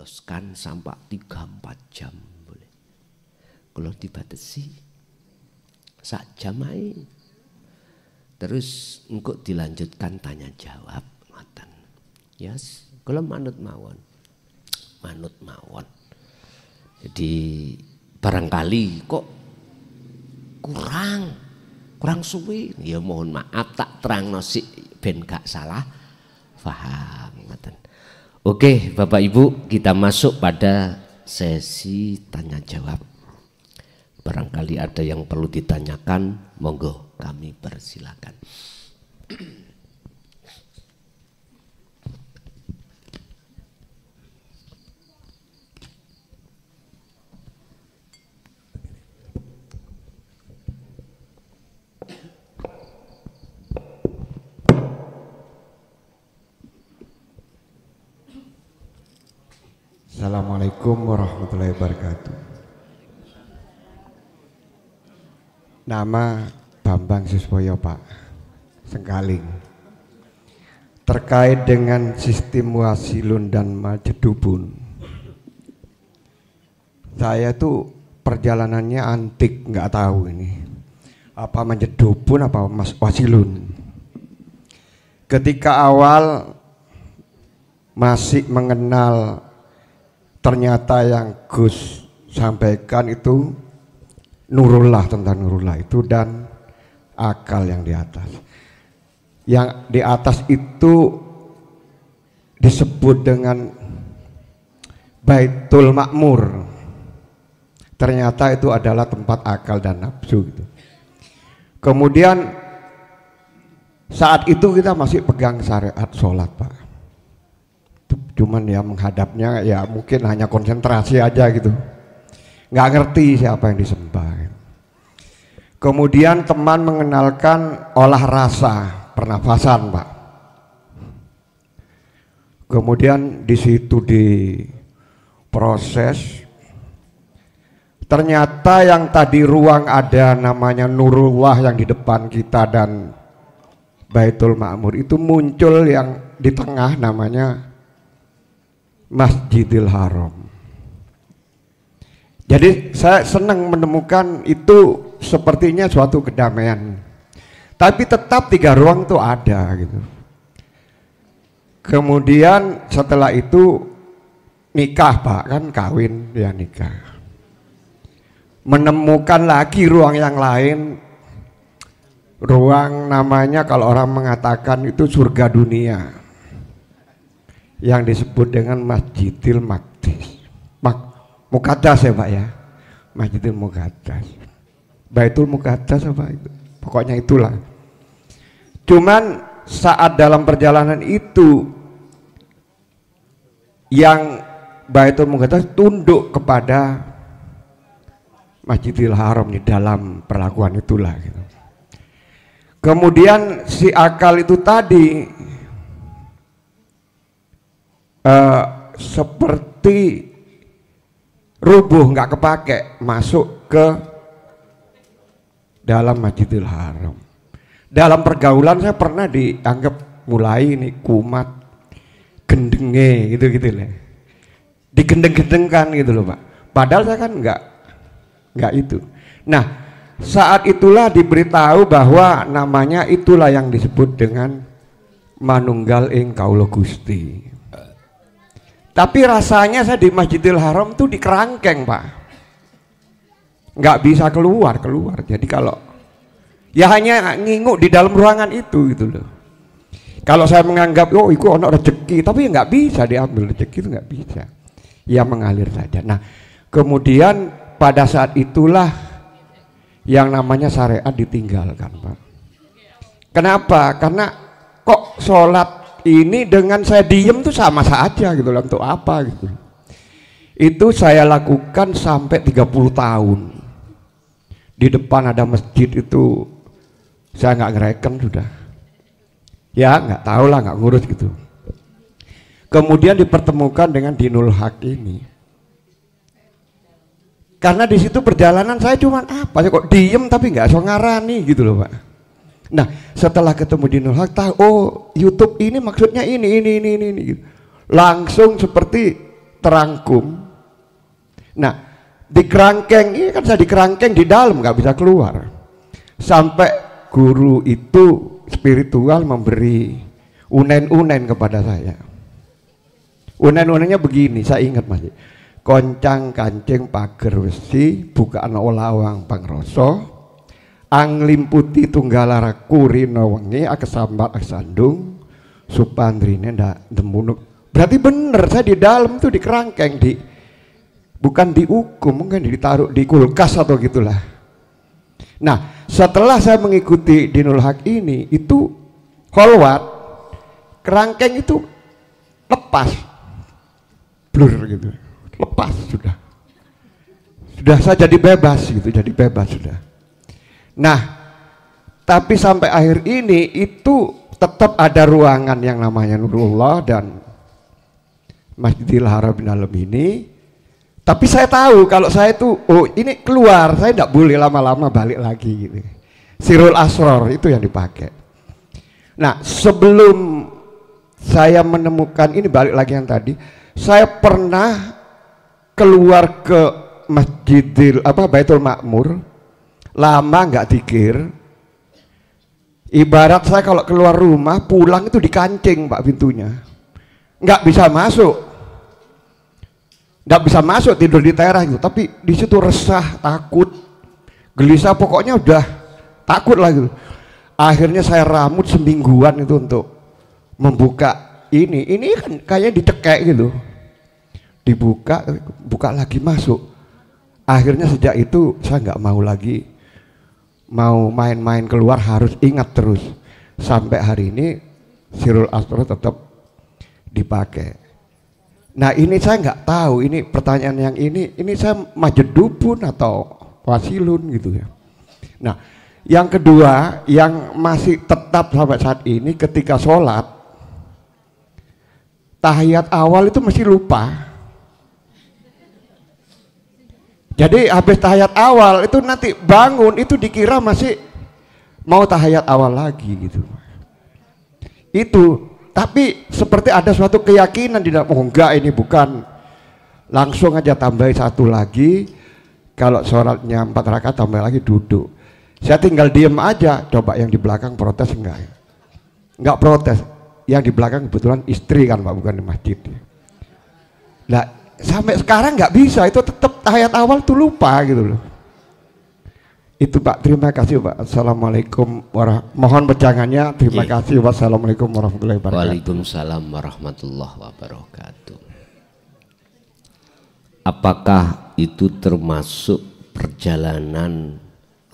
dioloskan sampai 3-4 jam boleh. Kalau dibatasi sak jam aja. Terus engkau dilanjutkan tanya jawab ngoten. Yes, kalau manut mawon. Jadi barangkali kok kurang suwi, ya mohon maaf tak terangno sik ben gak salah paham ngoten. Oke, Bapak Ibu, kita masuk pada sesi tanya jawab. Barangkali ada yang perlu ditanyakan, monggo kami persilakan. Assalamualaikum warahmatullahi wabarakatuh. Nama Bambang Suswoyo Pak, Sengkaling. Terkait dengan sistem wasilun dan majedubun, saya tuh perjalanannya antik, nggak tahu ini apa majedubun apa wasilun. Ketika awal masih mengenal, ternyata yang Gus sampaikan itu Nurullah, tentang Nurullah itu dan akal yang di atas. Yang di atas itu disebut dengan Baitul Makmur. Ternyata itu adalah tempat akal dan nafsu gitu. Kemudian saat itu kita masih pegang syariat sholat Pak. Cuman ya menghadapnya ya mungkin hanya konsentrasi aja gitu, nggak ngerti siapa yang disembah. Kemudian teman mengenalkan olah rasa pernafasan Pak. Kemudian di situ diproses, ternyata yang tadi ruang ada namanya Nurullah yang di depan kita dan Baitul Makmur itu muncul yang di tengah namanya Masjidil Haram. Jadi saya senang menemukan itu sepertinya suatu kedamaian. Tapi tetap 3 ruang itu ada gitu. Kemudian setelah itu nikah Pak, kan kawin ya nikah. Menemukan lagi ruang yang lain. Ruang namanya kalau orang mengatakan itu surga dunia, yang disebut dengan Masjidil Muqaddas ya Pak ya, Masjidil Muqaddas, Baitul Muqaddas apa itu, pokoknya itulah. Cuman saat dalam perjalanan itu yang Baitul Muqaddas tunduk kepada Masjidil Haram di dalam perlakuan itulah gitu. Kemudian si akal itu tadi seperti rubuh, nggak kepake, masuk ke dalam Masjidil Haram. Dalam pergaulan saya pernah dianggap mulai ini kumat, gendenge gitu-gitu lah, digendeng-gendengkan gitu loh Pak. Padahal saya kan nggak itu. Nah saat itulah diberitahu bahwa namanya itulah yang disebut dengan manunggal ing kaula Gusti. Tapi rasanya saya di Masjidil Haram tuh di kerangkeng Pak, nggak bisa keluar. Jadi kalau ya hanya nginguk di dalam ruangan itu gitu loh. Kalau saya menganggap oh itu ono rezeki, tapi nggak bisa diambil rezeki itu nggak bisa. Ya mengalir saja. Nah kemudian pada saat itulah yang namanya syariat ditinggalkan Pak. Kenapa? Karena kok sholat ini dengan saya diem tuh sama saja gitu loh, untuk apa gitu. Itu saya lakukan sampai 30 tahun. Di depan ada masjid itu saya nggak ngereken sudah. Ya nggak tahu lah, nggak ngurus gitu. Kemudian dipertemukan dengan Dinul Haq ini. Karena di situ perjalanan saya cuman apa sih kok diem tapi nggak so ngarani gitu loh Pak. Nah setelah ketemu Dinul Haq tahu oh YouTube ini maksudnya ini gitu. Langsung seperti terangkum. Nah, di kerangkeng ini kan saya di kerangkeng di dalam nggak bisa keluar. Sampai guru itu spiritual memberi unen-unen kepada saya. Unen-unennya begini, saya ingat masih. Koncang kancing pager wesi, bukaan olawang pangroso, anglim putih tunggalara kurino wengi, akesambat aksandung, supandrine ndak demunuk. Berarti bener saya di dalam tuh di kerangkeng, bukan dihukum, mungkin ditaruh di kulkas atau gitulah. Nah, setelah saya mengikuti Dinul Haq ini, itu kholwat, kerangkeng itu lepas, blur gitu, lepas sudah saya jadi bebas gitu, jadi bebas sudah. Nah, tapi sampai akhir ini itu tetap ada ruangan yang namanya Nurullah dan Masjidil Haram Dalam ini. Tapi saya tahu kalau saya itu, oh ini keluar, saya tidak boleh lama-lama balik lagi gitu. Sirul Asror itu yang dipakai. Nah, sebelum saya menemukan ini, balik lagi yang tadi, saya pernah keluar ke Baitul Makmur, lama nggak dikir. Ibarat saya kalau keluar rumah pulang itu dikancing Pak pintunya, nggak bisa masuk. Nggak bisa masuk, tidur di teras gitu, tapi di situ resah, takut, gelisah, pokoknya udah takut lah gitu. Akhirnya saya ramut semingguan itu untuk membuka ini kan kayak dicekek gitu, buka lagi masuk. Akhirnya sejak itu saya nggak mau lagi mau main-main keluar, harus ingat terus. Sampai hari ini Sirul Asror tetap dipakai. Nah ini saya nggak tahu, ini pertanyaan yang ini saya majedubun atau wasilun gitu ya. Nah yang kedua yang masih tetap sampai saat ini, ketika sholat tahiyat awal itu mesti lupa. Jadi habis tahiyat awal itu nanti bangun itu dikira masih mau tahiyat awal lagi gitu. Itu tapi seperti ada suatu keyakinan di dalam, oh enggak ini bukan, langsung aja tambah satu lagi, kalau sholatnya 4 rakaat tambah lagi duduk. Saya tinggal diem aja, coba yang di belakang protes enggak protes, yang di belakang kebetulan istri kan Pak, bukan di masjid. Nah sampai sekarang nggak bisa, itu tetap tahiyat awal tuh lupa gitu loh. Itu Pak, terima kasih Pak. Assalamualaikum mohon pejangannya. Terima kasih. Wassalamualaikum warahmatullahi wabarakatuh. Waalaikumsalam warahmatullahi wabarakatuh. Apakah itu termasuk perjalanan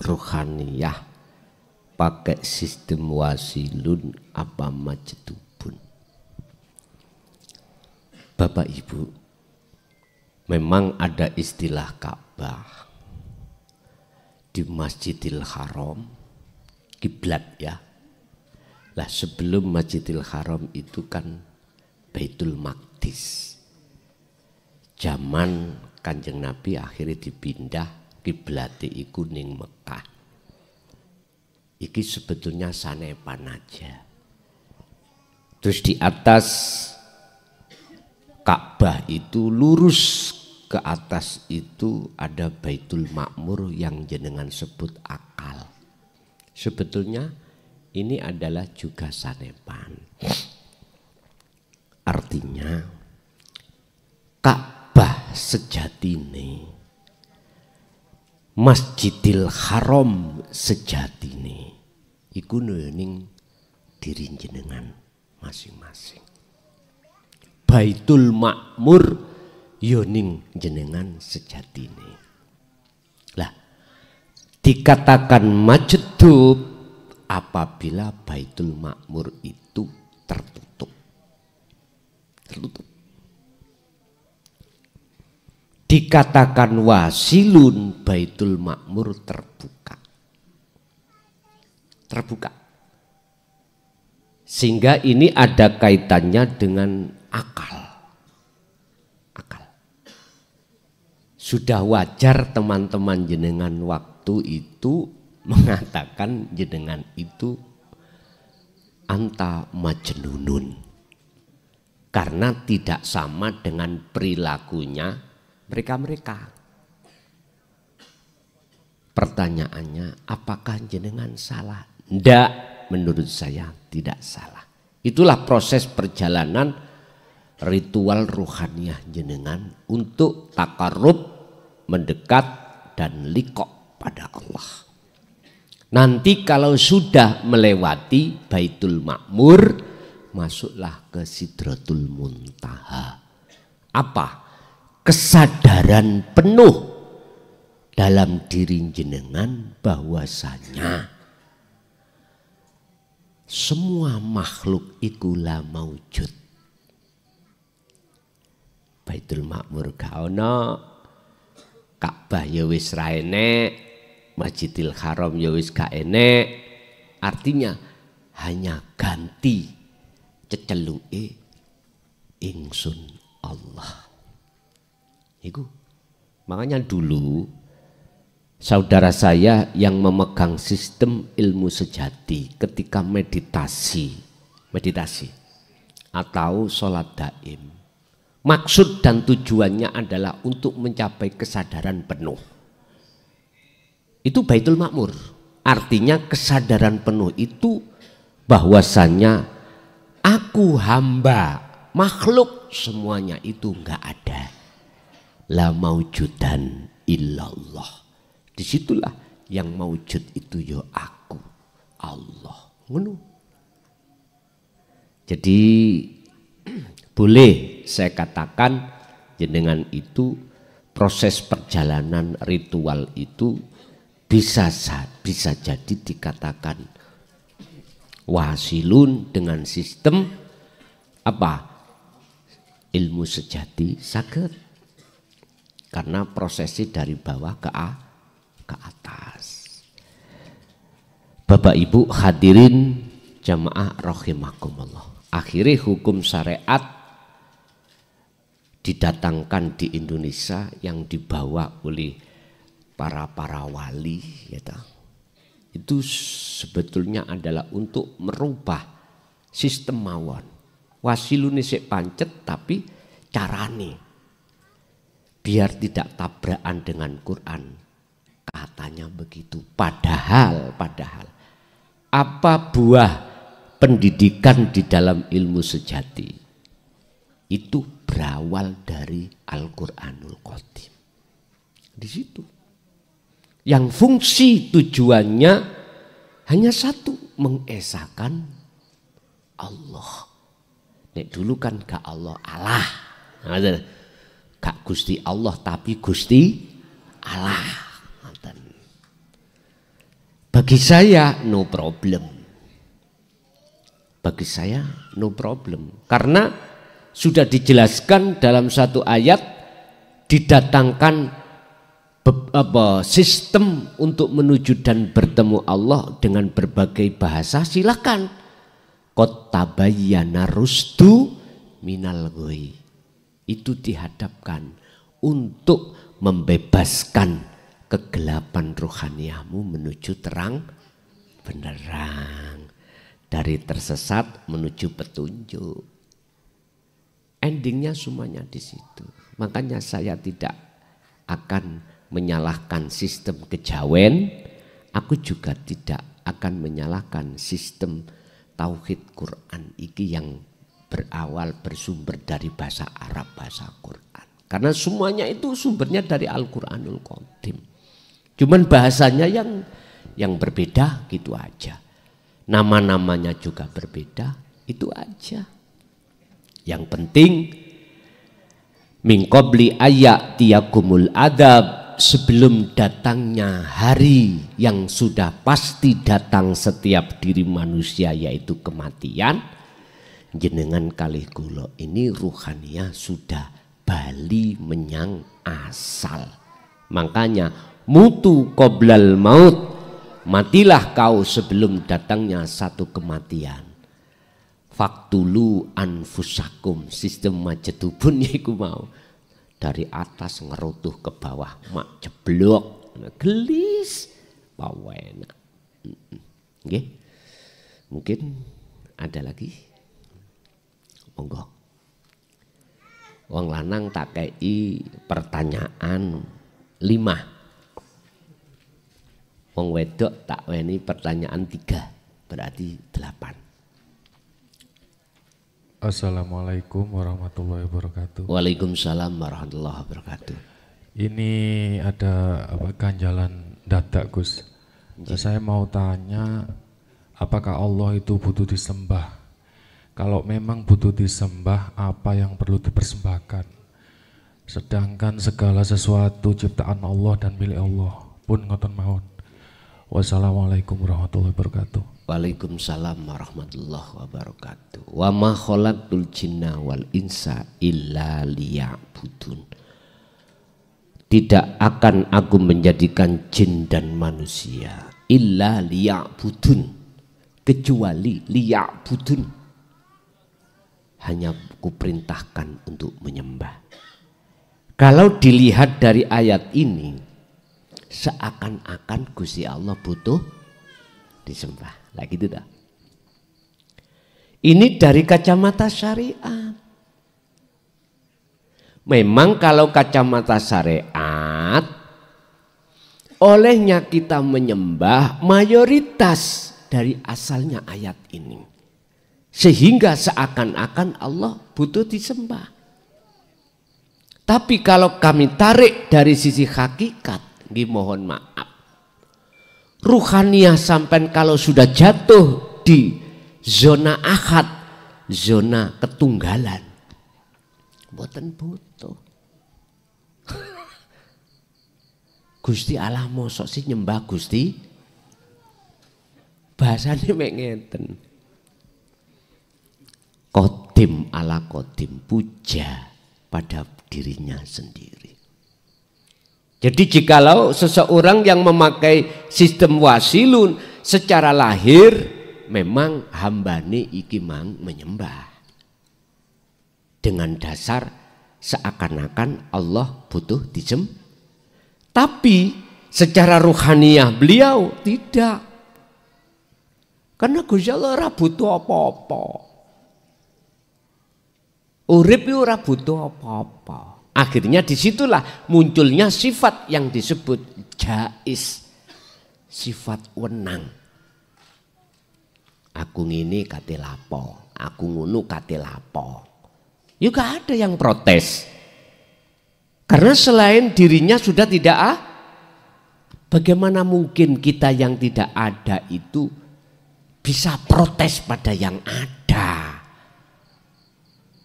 ruhaniyah pakai sistem wasilun apa majdubun? Bapak Ibu, memang ada istilah Ka'bah di Masjidil Haram, kiblat ya. Lah sebelum Masjidil Haram itu kan Baitul Maqdis. Zaman Kanjeng Nabi akhirnya dipindah kiblate iku ning Mekah. Iki sebetulnya sanepan aja. Terus di atas Ka'bah itu lurus ke atas itu ada Baitul Makmur yang jenengan sebut akal. Sebetulnya ini adalah juga sanepan. Artinya Ka'bah sejatine, Masjidil Haram sejatine iku ning diri jenengan masing-masing. Baitul Makmur yoning jenengan sejatine. Lah dikatakan majdub apabila Baitul Makmur itu tertutup. Dikatakan wasilun Baitul Makmur terbuka. Sehingga ini ada kaitannya dengan akal. Sudah wajar teman-teman jenengan waktu itu mengatakan jenengan itu anta majnunun. karena tidak sama dengan perilakunya mereka-mereka. Pertanyaannya, apakah jenengan salah? Tidak, menurut saya tidak salah. Itulah proses perjalanan ritual ruhaniyah jenengan untuk takarrub, mendekat dan liqo pada Allah. Nanti kalau sudah melewati Baitul Ma'mur, masuklah ke Sidratul Muntaha. Apa? Kesadaran penuh dalam diri jenengan bahwasanya semua makhluk iku la maujud. Baitul Ma'mur gak ono, Ka'bah ya wis ra enek, Masjidil Haram ya wis gak enek. Artinya hanya ganti ceceluke ingsun Allah. Iku. Makanya dulu saudara saya yang memegang sistem ilmu sejati ketika meditasi atau sholat daim, maksud dan tujuannya adalah untuk mencapai kesadaran penuh. Itu Baitul Ma'mur. Artinya kesadaran penuh itu bahwasanya aku hamba, makhluk semuanya itu enggak ada. La maujudan illallah. Disitulah yang maujud itu ya aku, Allah. Ngono. Jadi boleh saya katakan jenengan itu proses perjalanan ritual itu bisa jadi dikatakan wasilun dengan sistem apa? Ilmu sejati saged. Karena prosesi dari bawah ke atas. Bapak Ibu hadirin jamaah rahimakumullah. Akhirnya hukum syariat didatangkan di Indonesia yang dibawa oleh para wali gitu. Itu sebetulnya adalah untuk merubah sistem mawon. Wasilune sik pancet tapi carane biar tidak tabrakan dengan Quran, katanya begitu. Padahal apa buah pendidikan di dalam ilmu sejati itu berawal dari Al-Quranul Qadim. Di situ yang fungsi tujuannya hanya satu, mengesahkan Allah. Nek dulu kan gak Allah, gak Gusti Allah tapi Gusti Allah. Bagi saya no problem. Bagi saya no problem. Karena sudah dijelaskan dalam satu ayat didatangkan sistem untuk menuju dan bertemu Allah dengan berbagai bahasa. Silakan. Qad tabayyana rusdu minal ghoi. Itu dihadapkan untuk membebaskan kegelapan rohaniahmu menuju terang benderang, dari tersesat menuju petunjuk. Endingnya semuanya di situ. Makanya saya tidak akan menyalahkan sistem kejawen, aku juga tidak akan menyalahkan sistem tauhid Quran iki yang berawal bersumber dari bahasa Arab, bahasa Quran. Karena semuanya itu sumbernya dari Al-Quranul Qadim. Cuman bahasanya yang berbeda gitu aja. Nama-namanya juga berbeda, itu aja. Yang penting min qabli ayatiyakumul adab, sebelum datangnya hari yang sudah pasti datang setiap diri manusia yaitu kematian, jenengan kalih kula ini ruhaniyah sudah bali menyang asal. Makanya mutu qoblal maut, matilah kau sebelum datangnya satu kematian. Faktulu anfusakum, sistem majetubun iku mau dari atas ngerutuh ke bawah, mak jeblok gelis pawena. Nggih. Mungkin ada lagi. Monggo. Wong lanang tak kei pertanyaan 5. Wong wedok tak weni pertanyaan 3. Berarti 8. Assalamualaikum warahmatullahi wabarakatuh. Waalaikumsalam warahmatullahi wabarakatuh. Ini ada ganjalan dadak Gus. Saya mau tanya, apakah Allah itu butuh disembah? Kalau memang butuh disembah, apa yang perlu dipersembahkan? Sedangkan segala sesuatu ciptaan Allah dan milik Allah pun ngoten mawon. Wassalamualaikum warahmatullahi wabarakatuh. Waalaikumsalam warahmatullahi wabarakatuh. Wa ma khalaqtul jinna wal insa illa liya'budun. Tidak akan aku menjadikan jin dan manusia illa liya'budun, kecuali liya'budun, hanya kuperintahkan untuk menyembah. Kalau dilihat dari ayat ini, seakan-akan Gusti Allah butuh disembah. Lah gitu dah. Ini dari kacamata syariat. Memang kalau kacamata syariat, olehnya kita menyembah mayoritas dari asalnya ayat ini. Sehingga seakan-akan Allah butuh disembah. Tapi kalau kami tarik dari sisi hakikat, mohon maaf, ruhaniyah sampai kalau sudah jatuh di zona ahad, zona ketunggalan, mboten butuh. Gusti Allah mosok sih nyembah Gusti, bahasanya mek ngeten. Kodim ala kodim, puja pada dirinya sendiri. Jadi jikalau seseorang yang memakai sistem wasilun secara lahir, memang hambane iki mang menyembah dengan dasar seakan-akan Allah butuh disembah. Tapi secara ruhaniyah beliau tidak, karena Gusti Allah ora butuh apa-apa. Urip itu ora butuh apa-apa. Akhirnya disitulah munculnya sifat yang disebut jais, sifat wenang. Aku ngini kate lapo, aku ngunu kate lapo. Ya gak ada yang protes. Karena selain dirinya sudah tidak bagaimana mungkin kita yang tidak ada itu bisa protes pada yang ada?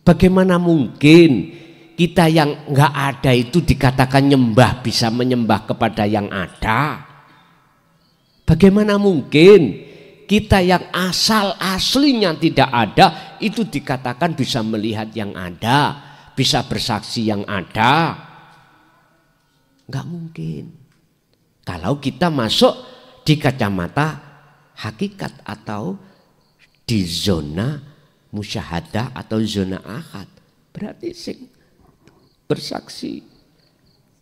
Bagaimana mungkin kita yang nggak ada itu dikatakan nyembah, bisa menyembah kepada yang ada? Bagaimana mungkin kita yang aslinya tidak ada itu dikatakan bisa melihat yang ada, bisa bersaksi yang ada? Nggak mungkin. Kalau kita masuk di kacamata hakikat atau di zona musyahadah atau zona ahad, berarti sing bersaksi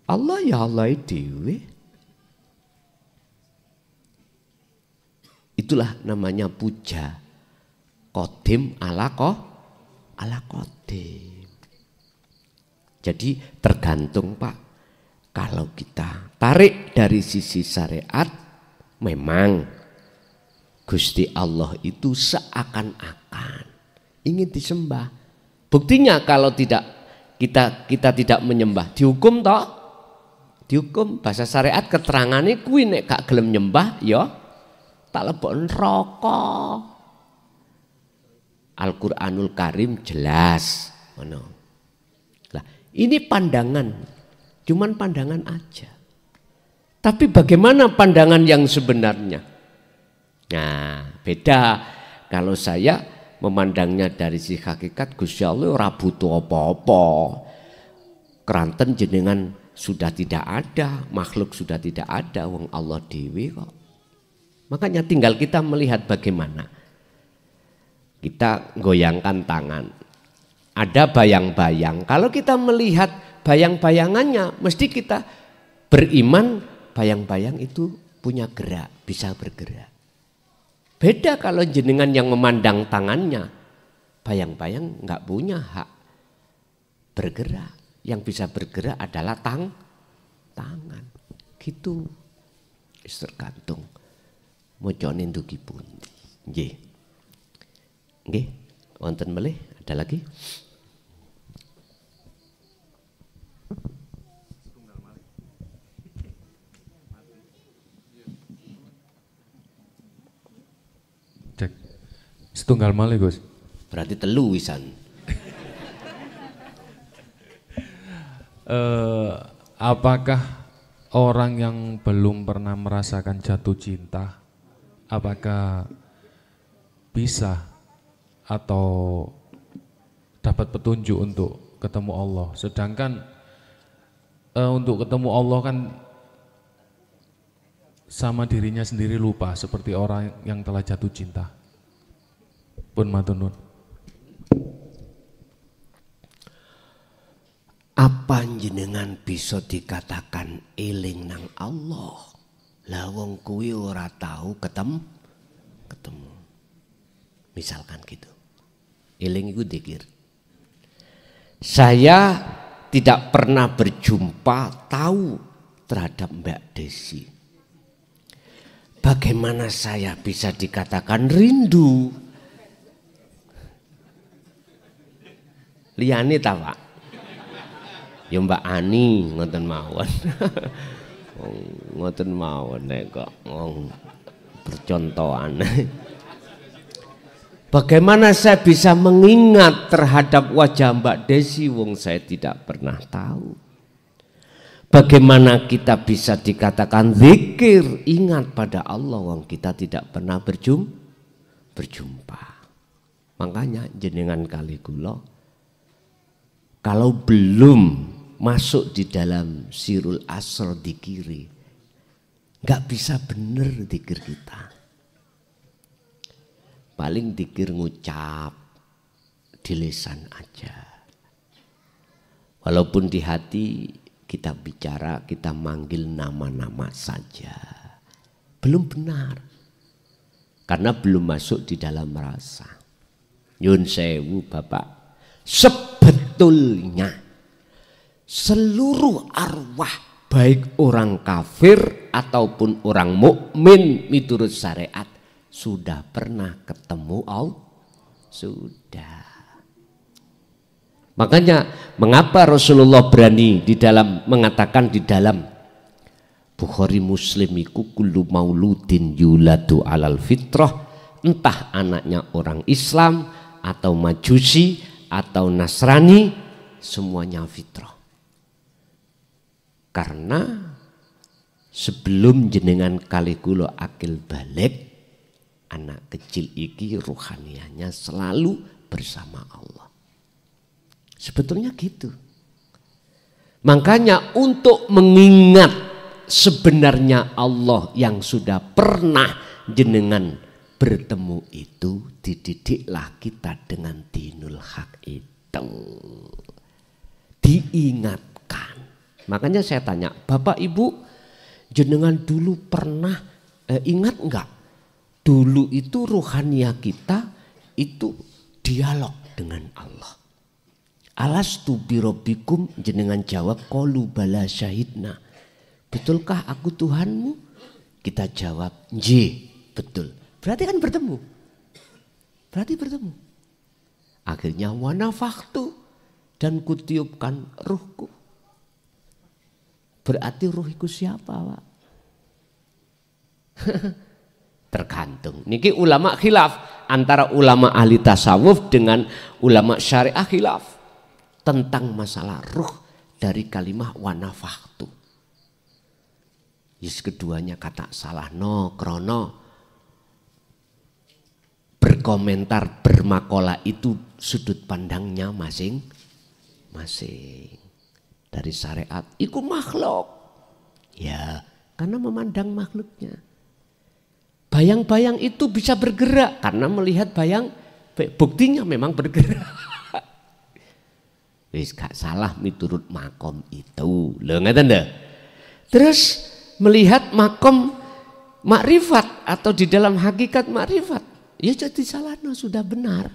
Allah ya Allah dewe. Itulah namanya puja kodim ala kodim. Jadi tergantung Pak. Kalau kita tarik dari sisi syariat, memang Gusti Allah itu seakan-akan ingin disembah. Buktinya kalau tidak kita tidak menyembah, dihukum toh? Dihukum. Bahasa syariat keterangannya kuwi nek gak gelem nyembah ya tak lebok neraka. Al-Qur'anul Karim jelas ngono. Lah, ini pandangan, cuman pandangan aja. Tapi bagaimana pandangan yang sebenarnya? Nah, beda kalau saya memandangnya dari sisi hakikat. Gusti Allah ora butuh apa-apa. Keranten jenengan sudah tidak ada, makhluk sudah tidak ada, wong Allah dewi kok. Makanya tinggal kita melihat bagaimana. Kita goyangkan tangan. Ada bayang-bayang. Kalau kita melihat bayang-bayangannya, mesti kita beriman bayang-bayang itu punya gerak, bisa bergerak. Beda kalau jenengan yang memandang tangannya, bayang-bayang nggak punya hak bergerak. Yang bisa bergerak adalah tangan. Gitu. Tergantung mocone ndugi pundi. Nggih. Nggih, wonten melih ada lagi? Cek. Setunggal malih, Gus. Berarti telu wisan. Apakah orang yang belum pernah merasakan jatuh cinta, apakah bisa atau dapat petunjuk untuk ketemu Allah? Sedangkan untuk ketemu Allah kan sama dirinya sendiri lupa, seperti orang yang telah jatuh cinta. Pun matur nuwun. Apa jenengan bisa dikatakan eling nang Allah? Lah wong kuwi ora tahu ketemu. Misalkan gitu. Eling itu dzikir. Saya tidak pernah berjumpa tahu terhadap Mbak Desi. Bagaimana saya bisa dikatakan rindu? Liyane ta, Pak? Ya Mbak Ani ngoten mawon. Ngoten mawon nek kok percontohan. Bagaimana saya bisa mengingat terhadap wajah Mbak Desi wong saya tidak pernah tahu. Bagaimana kita bisa dikatakan zikir, ingat pada Allah wong kita tidak pernah berjumpa. Makanya jenengan kali kula kalau belum masuk di dalam sirul asr dikiri, nggak bisa bener dikir kita. Paling dikir ngucap di lisan aja. Walaupun di hati kita bicara, kita manggil nama-nama saja. Belum benar. Karena belum masuk di dalam rasa. Nyun sewu Bapak. Sebetulnya seluruh arwah baik orang kafir ataupun orang mukmin miturut syariat sudah pernah ketemu Allah. Sudah. Makanya mengapa Rasulullah berani di dalam mengatakan di dalam Bukhari Muslim iku kullu mauludin yuladu alal fitrah, entah anaknya orang Islam atau Majusi atau Nasrani, semuanya fitrah. Karena sebelum jenengan kali kula akil balik, anak kecil iki ruhaniannya selalu bersama Allah. Sebetulnya gitu. Makanya untuk mengingat sebenarnya Allah yang sudah pernah jenengan bertemu itu, dididiklah kita dengan dinul haq itu. Diingatkan. Makanya saya tanya, Bapak Ibu jenengan dulu pernah ingat enggak? Dulu itu ruhania kita itu dialog dengan Allah. Alastu birabbikum, jenengan jawab qalu bala syahidna. Betulkah aku Tuhanmu? Kita jawab nggih, betul. Berarti kan bertemu. Akhirnya wa nafakhtu, dan kutiupkan ruhku. Berarti ruh itu siapa, Pak? Tergantung. Niki ulama khilaf antara ulama ahli tasawuf dengan ulama syariah khilaf tentang masalah ruh dari kalimah wa nafakhtu. Yes, keduanya kata salah no krono berkomentar bermakola itu sudut pandangnya masing-masing. Dari syariat itu makhluk, ya karena memandang makhluknya. Bayang-bayang itu bisa bergerak karena melihat bayang, buktinya memang bergerak. Wis gak salah miturut makom itu, lho ngeten lho. Terus melihat makom makrifat atau di dalam hakikat makrifat, ya jadi salahnya sudah benar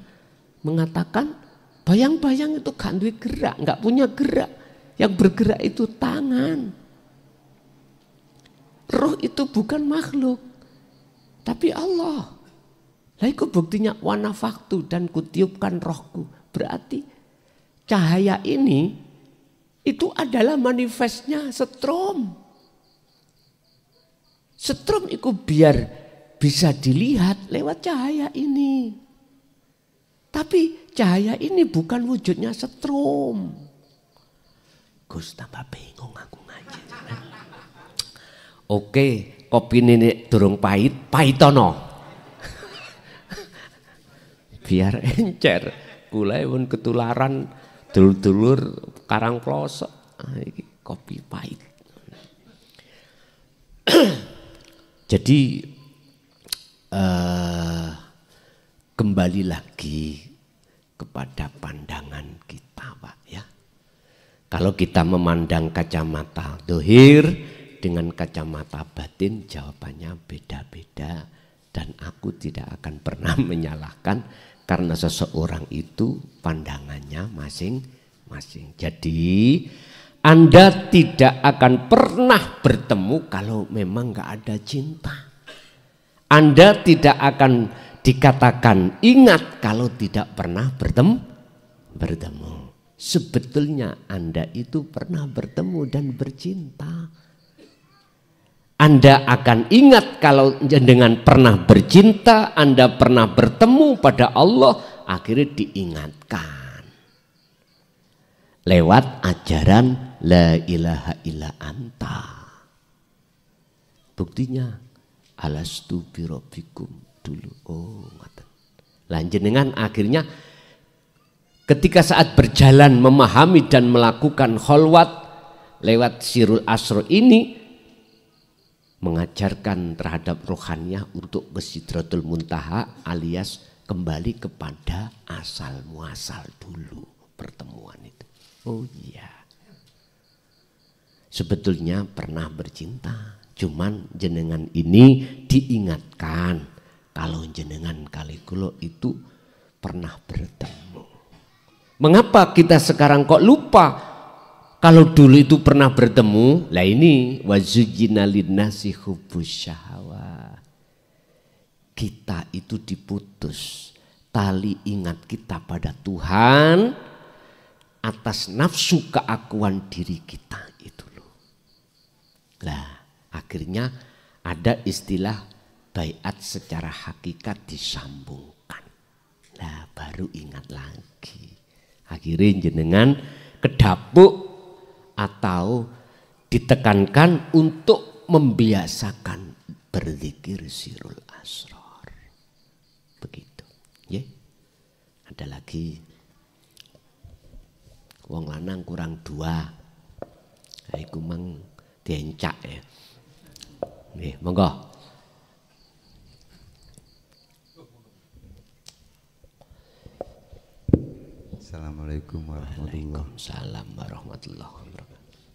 mengatakan Bayang-bayang itu gak duwe gerak, gak punya gerak. Yang bergerak itu tangan. Roh itu bukan makhluk, tapi Allah. Lah itu buktinya wanafaktu dan kutiupkan rohku. Berarti cahaya ini itu adalah manifestnya setrum. Setrum itu biar bisa dilihat lewat cahaya ini. Tapi cahaya ini bukan wujudnya setrum. Gus tambah bingung aku ngaji. Oke, kopi ini durung pahit, pahitono. Biar encer, kulai pun ketularan dulur-dulur karang plosok. Kopi pahit. Jadi kembali lagi kepada pandangan kita, Pak, ya. Kalau kita memandang kacamata dohir dengan kacamata batin, jawabannya beda-beda. Dan aku tidak akan pernah menyalahkan karena seseorang itu pandangannya masing-masing. Jadi Anda tidak akan pernah bertemu kalau memang gak ada cinta. Anda tidak akan dikatakan ingat kalau tidak pernah bertemu. Sebetulnya Anda itu pernah bertemu dan bercinta. Anda akan ingat kalau dengan pernah bercinta, Anda pernah bertemu pada Allah, akhirnya diingatkan. Lewat ajaran la ilaha illa anta. Buktinya alastu birabbikum dulu. Oh, ngoten. Lah jenengan akhirnya ketika saat berjalan memahami dan melakukan kholwat lewat sirul asro ini mengajarkan terhadap rohaniah untuk ke Sidratul Muntaha alias kembali kepada asal muasal dulu pertemuan itu. Oh iya. Sebetulnya pernah bercinta, cuman jenengan ini diingatkan kalau jenengan kalikulo itu pernah bertemu. Mengapa kita sekarang kok lupa? Kalau dulu itu pernah bertemu, lah ini wazujina linnasi hubbus syahawat. Kita itu diputus tali ingat kita pada Tuhan atas nafsu keakuan diri kita itu loh. Lah akhirnya ada istilah baiat secara hakikat disambungkan. Lah baru ingat lagi. Akhirnya jenengan kedapuk atau ditekankan untuk membiasakan berzikir sirul asrar. Begitu. Ya. Ada lagi wong lanang kurang 2. Iku mang diencak ya. Nggih, monggo. Assalamualaikum warahmatullahi wabarakatuh. Waalaikumsalam warahmatullahi wabarakatuh.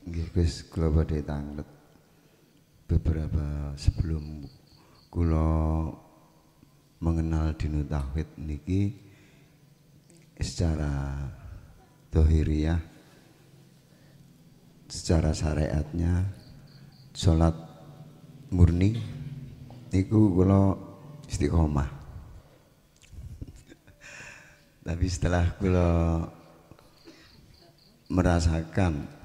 Nggih Gus, kula badhe tanglet beberapa sebelum kula mengenal dinu tauhid niki secara dohiriyah, secara syariatnya sholat murni niku kula istiqomah. Tapi setelah kula merasakan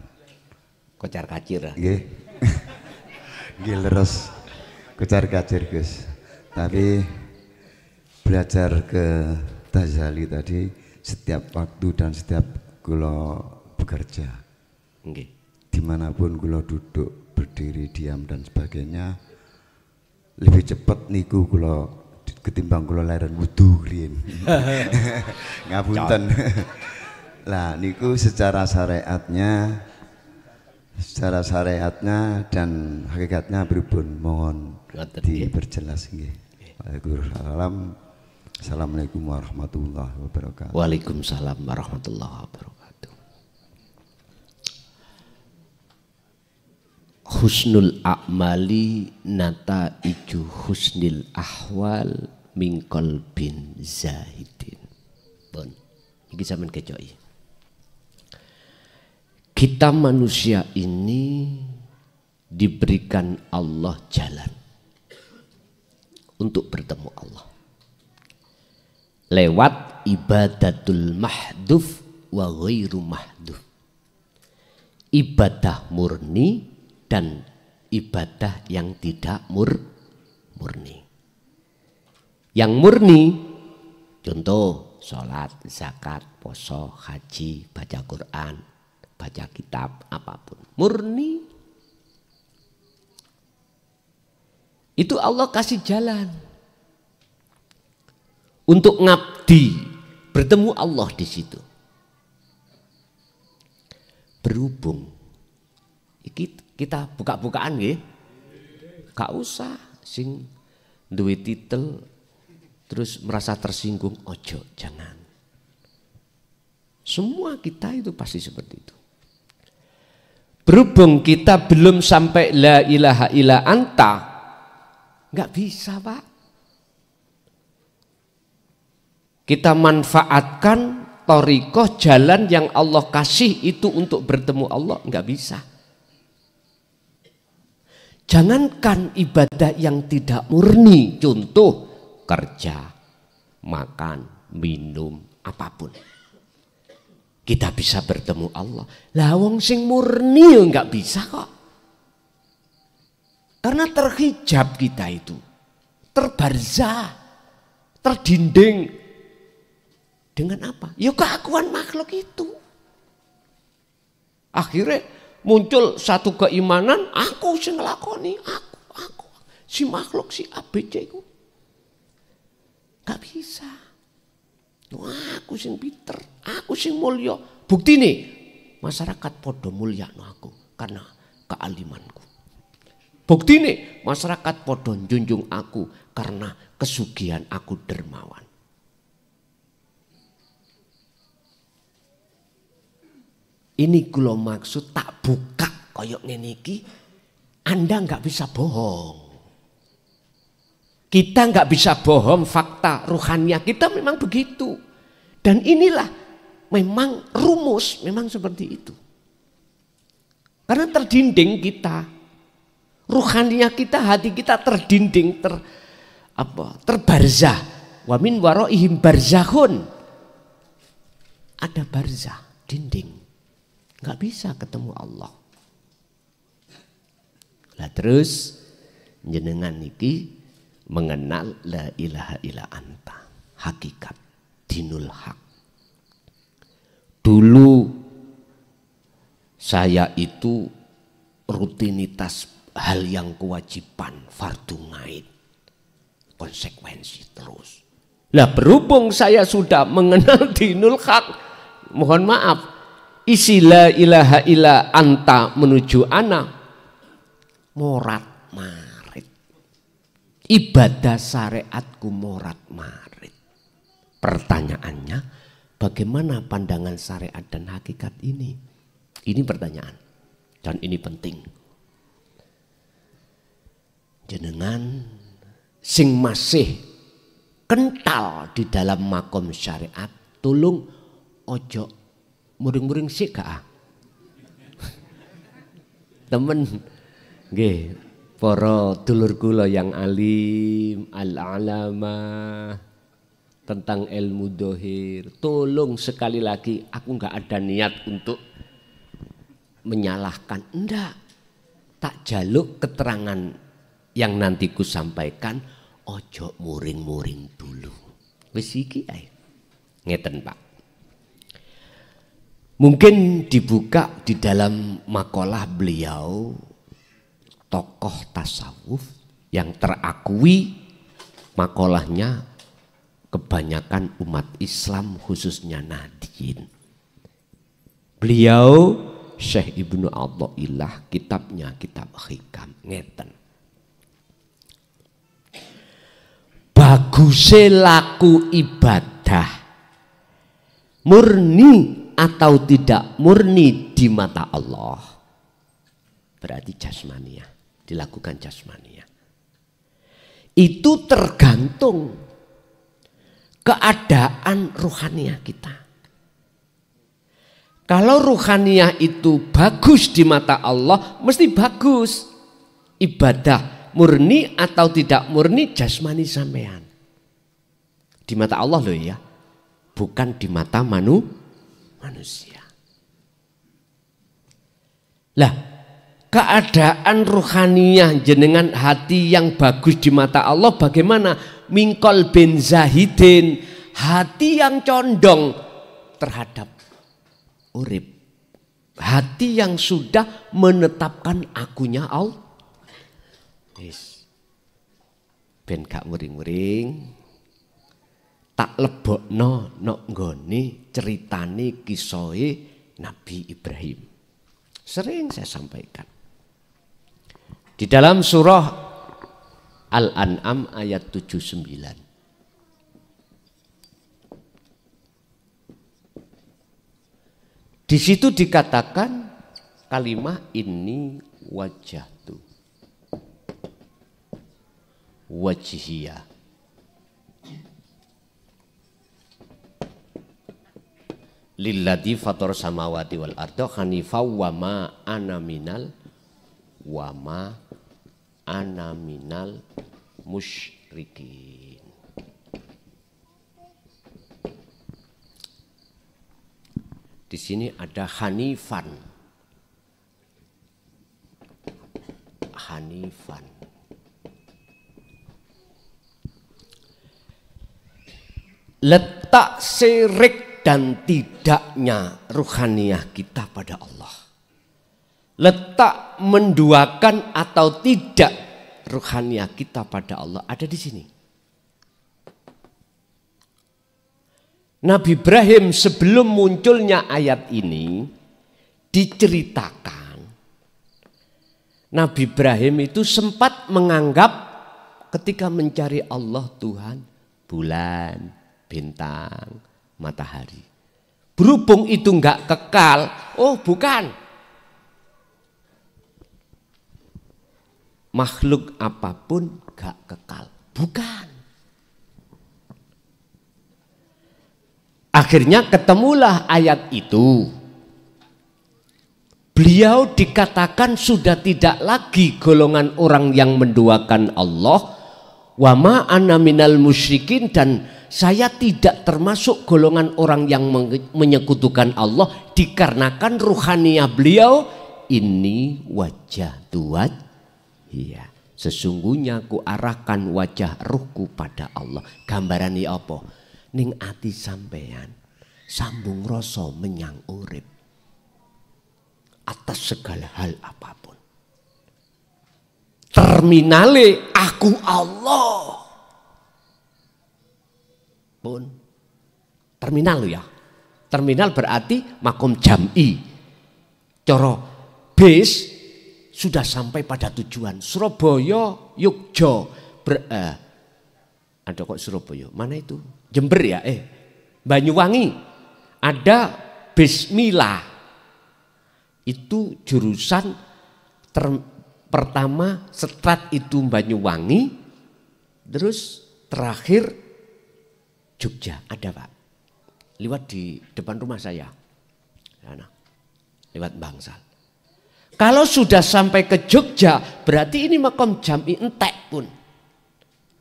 Kocar kacir. nggih. Nggih leres kocar kacir Gus. Tapi belajar ke Tazali tadi setiap waktu dan setiap kula bekerja. Nggih. Dimanapun kula duduk, berdiri, diam dan sebagainya lebih cepat niku kula ketimbang kula leren wudu riyen. Ngapunten. Lah niku secara syariatnya dan hakikatnya pripun mohon diperjelas nggih. Waalaikumsalam. Assalamualaikum warahmatullahi wabarakatuh. Waalaikumsalam warahmatullahi wabarakatuh. Husnul a'mali nataiju husnil ahwal min qalbin zahidin. Bon. Iki sampean kecoki. Kita manusia ini diberikan Allah jalan untuk bertemu Allah lewat ibadatul mahduf wa ghairu mahduf, ibadah murni dan ibadah yang tidak murni. Yang murni contoh sholat, zakat, poso, haji, baca Quran, baca kitab, apapun murni. Itu Allah kasih jalan untuk ngabdi, bertemu Allah di situ. Berhubung kita buka-bukaan nggih. Gak usah sing duwe titel terus merasa tersinggung, ojo, jangan. Semua kita itu pasti seperti itu. Berhubung kita belum sampai la ilaha illa anta, nggak bisa Pak. Kita manfaatkan thariqah, jalan yang Allah kasih itu untuk bertemu Allah, nggak bisa. Jangankan ibadah yang tidak murni, contoh kerja, makan, minum, apapun. Kita bisa bertemu Allah. Lah wong sing murni ya nggak bisa kok. Karena terhijab kita itu, terbarzah, terdinding dengan apa? Ya keakuan makhluk itu. Akhirnya muncul satu keimanan, aku sing nglakoni, aku si makhluk si ABC itu. Gak bisa. Wah, aku sing pinter, aku sing mulya. Bukti nih, masyarakat podo mulya no aku karena kealimanku. Bukti nih, masyarakat podo junjung aku karena kesugihan aku dermawan. Ini kula maksud tak buka koyok ngene iki, Anda nggak bisa bohong. Kita nggak bisa bohong, fakta ruhania kita memang begitu. Dan inilah memang rumus, memang seperti itu. Karena terdinding kita, ruhania kita, hati kita terdinding, terbarzah. Wa min waraihim barzakhun. Ada barzah, dinding. Nggak bisa ketemu Allah. Lah terus jenengan niki mengenal la ilaha illa anta, hakikat dinul haq. Dulu saya itu rutinitas hal yang kewajiban, fardu ngaid, konsekuensi terus. Lah berhubung saya sudah mengenal dinul haq, mohon maaf, isi la ilaha illa anta menuju ana morat marit. Ibadah syariatku morat marit. Pertanyaannya, bagaimana pandangan syariat dan hakikat ini? Ini pertanyaan dan ini penting. Jenengan sing masih kental di dalam makom syariat, tolong ojo muring-muring sik gak? Temen nggih. Para dulur kula yang alim, al-alama tentang ilmu dohir, tolong sekali lagi, aku nggak ada niat untuk menyalahkan, enggak. Tak jaluk keterangan yang nanti ku sampaikan, ojo muring-muring dulu. Wis iki ae. Ngeten Pak. Mungkin dibuka di dalam makalah beliau, tokoh tasawuf yang terakui, makolahnya kebanyakan umat Islam khususnya Nahdien. Beliau Syekh Ibnu Athaillah, kitabnya kitab hikam ngeten. Baguse laku ibadah murni atau tidak murni di mata Allah, berarti jasmaniah, dilakukan jasmaniah. Itu tergantung keadaan ruhaniah kita. Kalau ruhaniyah itu bagus di mata Allah, mesti bagus. Ibadah murni atau tidak murni jasmani sampean. Di mata Allah loh ya, bukan di mata manusia. Lah, keadaan ruhaniyah jenengan hati yang bagus di mata Allah bagaimana? Mingkol bin zahidin, hati yang condong terhadap urip, hati yang sudah menetapkan akunya Allah. Yes. Ben gak muring-muring, tak lebokno nok nggone ceritane kisohe Nabi Ibrahim. Sering saya sampaikan. Di dalam surah Al-An'am ayat 79. Di situ dikatakan kalimat ini wajahtu wajhiyah lilladzi fatar samawati wal arda hanifa wa ma ana minal musyrikin. Di sini ada hanifan. Hanifan. Letak syirik dan tidaknya ruhaniyah kita pada Allah. Letak menduakan atau tidak ruhaniyah kita pada Allah ada di sini. Nabi Ibrahim sebelum munculnya ayat ini diceritakan Nabi Ibrahim itu sempat menganggap ketika mencari Allah Tuhan bulan, bintang, matahari. Berhubung itu enggak kekal, oh bukan. Makhluk apapun enggak kekal, bukan. Akhirnya ketemulah ayat itu. Beliau dikatakan sudah tidak lagi golongan orang yang menduakan Allah. Wa ma ana minal musyrikin, dan saya tidak termasuk golongan orang yang menyekutukan Allah, dikarenakan ruhaniyah beliau ini wajah tuat. Iya, sesungguhnya ku arahkan wajah ruhku pada Allah. Gambarane apa? Ning ati sampean sambung rasa menyang urip atas segala hal apapun. Terminale aku Allah pun terminal ya. Terminal berarti makom jam'i. Coro bis sudah sampai pada tujuan. Surabaya, Yogyakarta. Ada kok Surabaya? Mana itu? Jember ya, Banyuwangi ada Bismillah, itu jurusan pertama strat itu Banyuwangi, terus terakhir Jogja ada Pak, lewat di depan rumah saya, lewat Bangsal. Kalau sudah sampai ke Jogja berarti ini makom jam'i entek pun,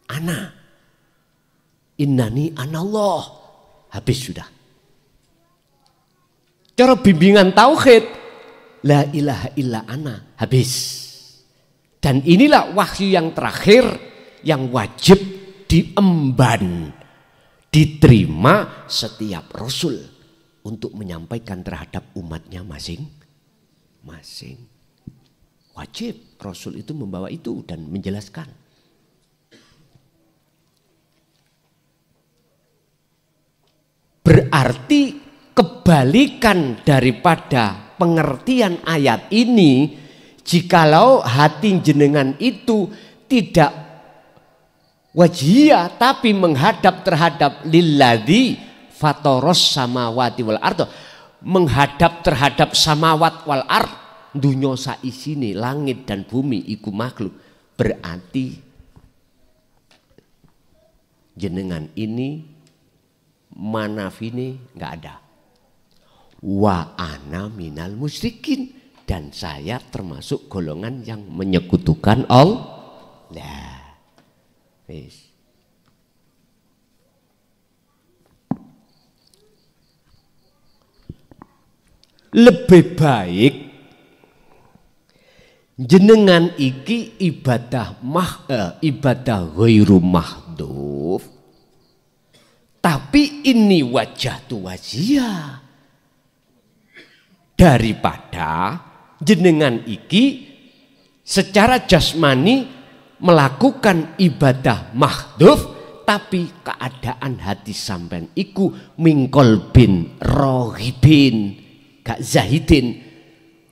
ana. Innani anallah, habis sudah. Cara bimbingan tauhid, la ilaha illa ana, habis. Dan inilah wahyu yang terakhir yang wajib diemban, diterima setiap rasul untuk menyampaikan terhadap umatnya masing-masing. Wajib rasul itu membawa itu dan menjelaskan. Berarti kebalikan daripada pengertian ayat ini, jikalau hati jenengan itu tidak wajhiyah tapi menghadap terhadap lilladzi fatoros samawati wal ardo, menghadap terhadap samawat wal ard, dunya saisine langit dan bumi iku makhluk, berarti jenengan ini manafini nggak ada. Wa ana minal musyrikin, dan saya termasuk golongan yang menyekutukan Allah. Lah, wis. Lebih baik jenengan iki ibadah ghairu mahdhuf, tapi ini wajah tu wajia, daripada jenengan iki secara jasmani melakukan ibadah mahdhuf tapi keadaan hati sampean iku mingkol bin rohibin gak zahidin.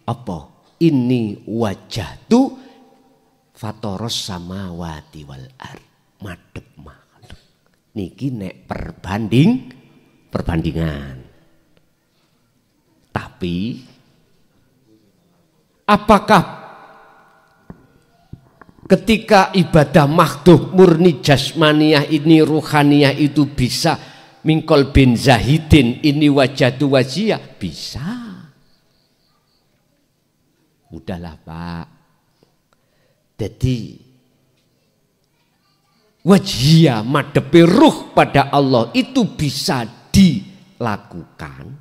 Apa ini wajah tu fatoros samawati wal ar, madhep makhluk niki nek perbandingan. Tapi apakah ketika ibadah mahdhuf murni jasmaniyah ini ruhaniyah itu bisa mingkol bin zahidin ini wajah tu wajiyah? Bisa. Udahlah Pak. Jadi wajiyah madhepe ruh pada Allah itu bisa dilakukan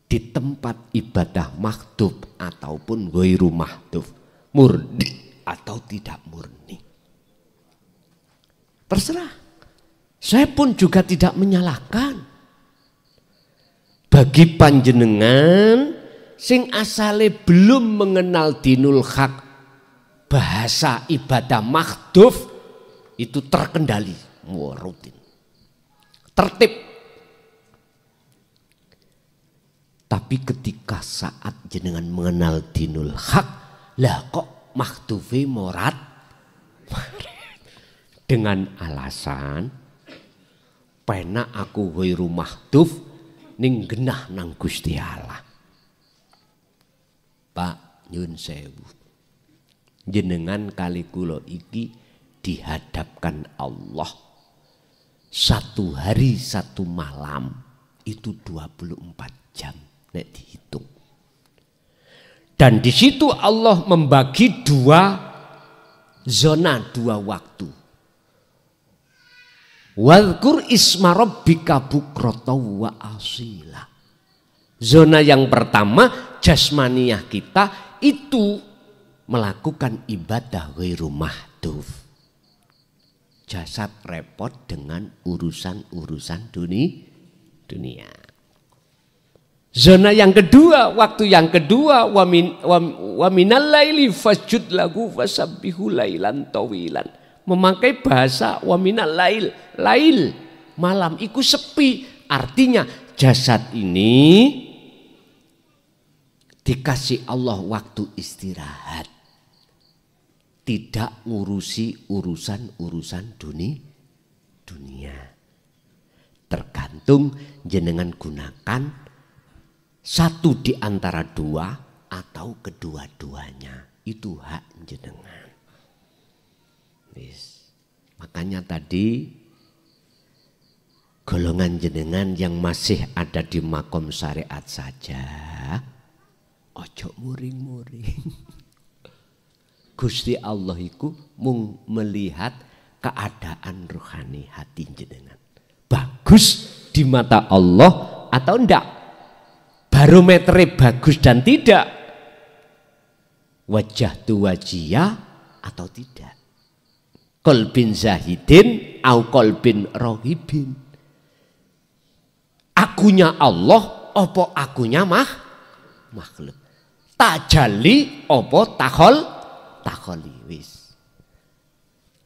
di tempat ibadah mahdhuf ataupun ghairu mahdhuf, murni atau tidak murni. Terserah. Saya pun juga tidak menyalahkan. Bagi panjenengan sing asale belum mengenal dinul haq, bahasa ibadah mahdhuf itu terkendali, rutin, tertib. Tapi ketika saat jenengan mengenal dinul haq, lah kok mahdhufe morat dengan alasan penak aku ghairu mahdhuf ning genah nang Gusti Allah. Pak nyun sewu, jenengan kali kula iki dihadapkan Allah satu hari satu malam itu 24 jam nek dihitung. Dan di situ Allah membagi dua zona, dua waktu. Wadhkur isma rabbika bukratan wa asila. Zona yang pertama jasmaniyah kita itu melakukan ibadah ghairu mahdhuf. Jasad repot dengan urusan-urusan dunia. Zona yang kedua, waktu yang kedua, wa minal laili fasjud lahu fasabbihu lailan tawilan. Memakai bahasa wa minal lail, malam iku sepi. Artinya jasad ini dikasih Allah waktu istirahat, tidak ngurusi urusan-urusan dunia. Tergantung jenengan gunakan satu di antara dua atau kedua-duanya, itu hak jenengan. Makanya tadi golongan jenengan yang masih ada di makom syariat saja, ojo muring-muring. Gusti Allah iku mung melihat keadaan rohani hati jenengan. Bagus di mata Allah atau enggak? Barometernya bagus dan tidak. Wajah tu wajiyah atau tidak? Qalbin zahidin au qalbin rohibin. Akunya Allah apa akunya makhluk? Tajalli apa takholi wis.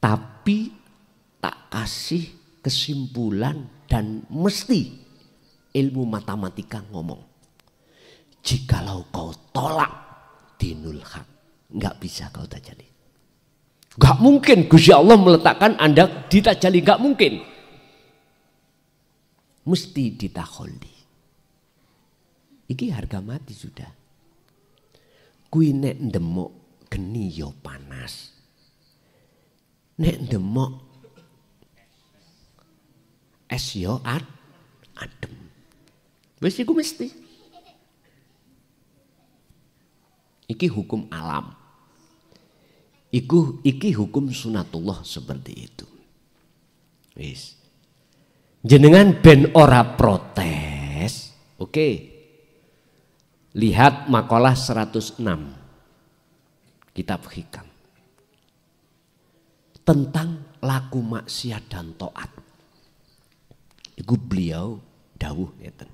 Tapi tak kasih kesimpulan dan mesti ilmu matematika ngomong. Jikalau kau tolak dinul haq, nggak bisa kau tajalli. Nggak mungkin Gusti Allah meletakkan Anda di tajalli, nggak mungkin. Mesti ditakholi. Iki harga mati sudah. Kui nek ndemok geni yo panas. Nek ndemok es yo adem. Wis iku mesti. Iki hukum alam. Iki hukum sunatullah seperti itu. Wis. Jenengan ben ora protes. Oke. Lihat makalah 106 kitab hikam tentang laku maksiat dan taat. Iku beliau dawuh ngeten.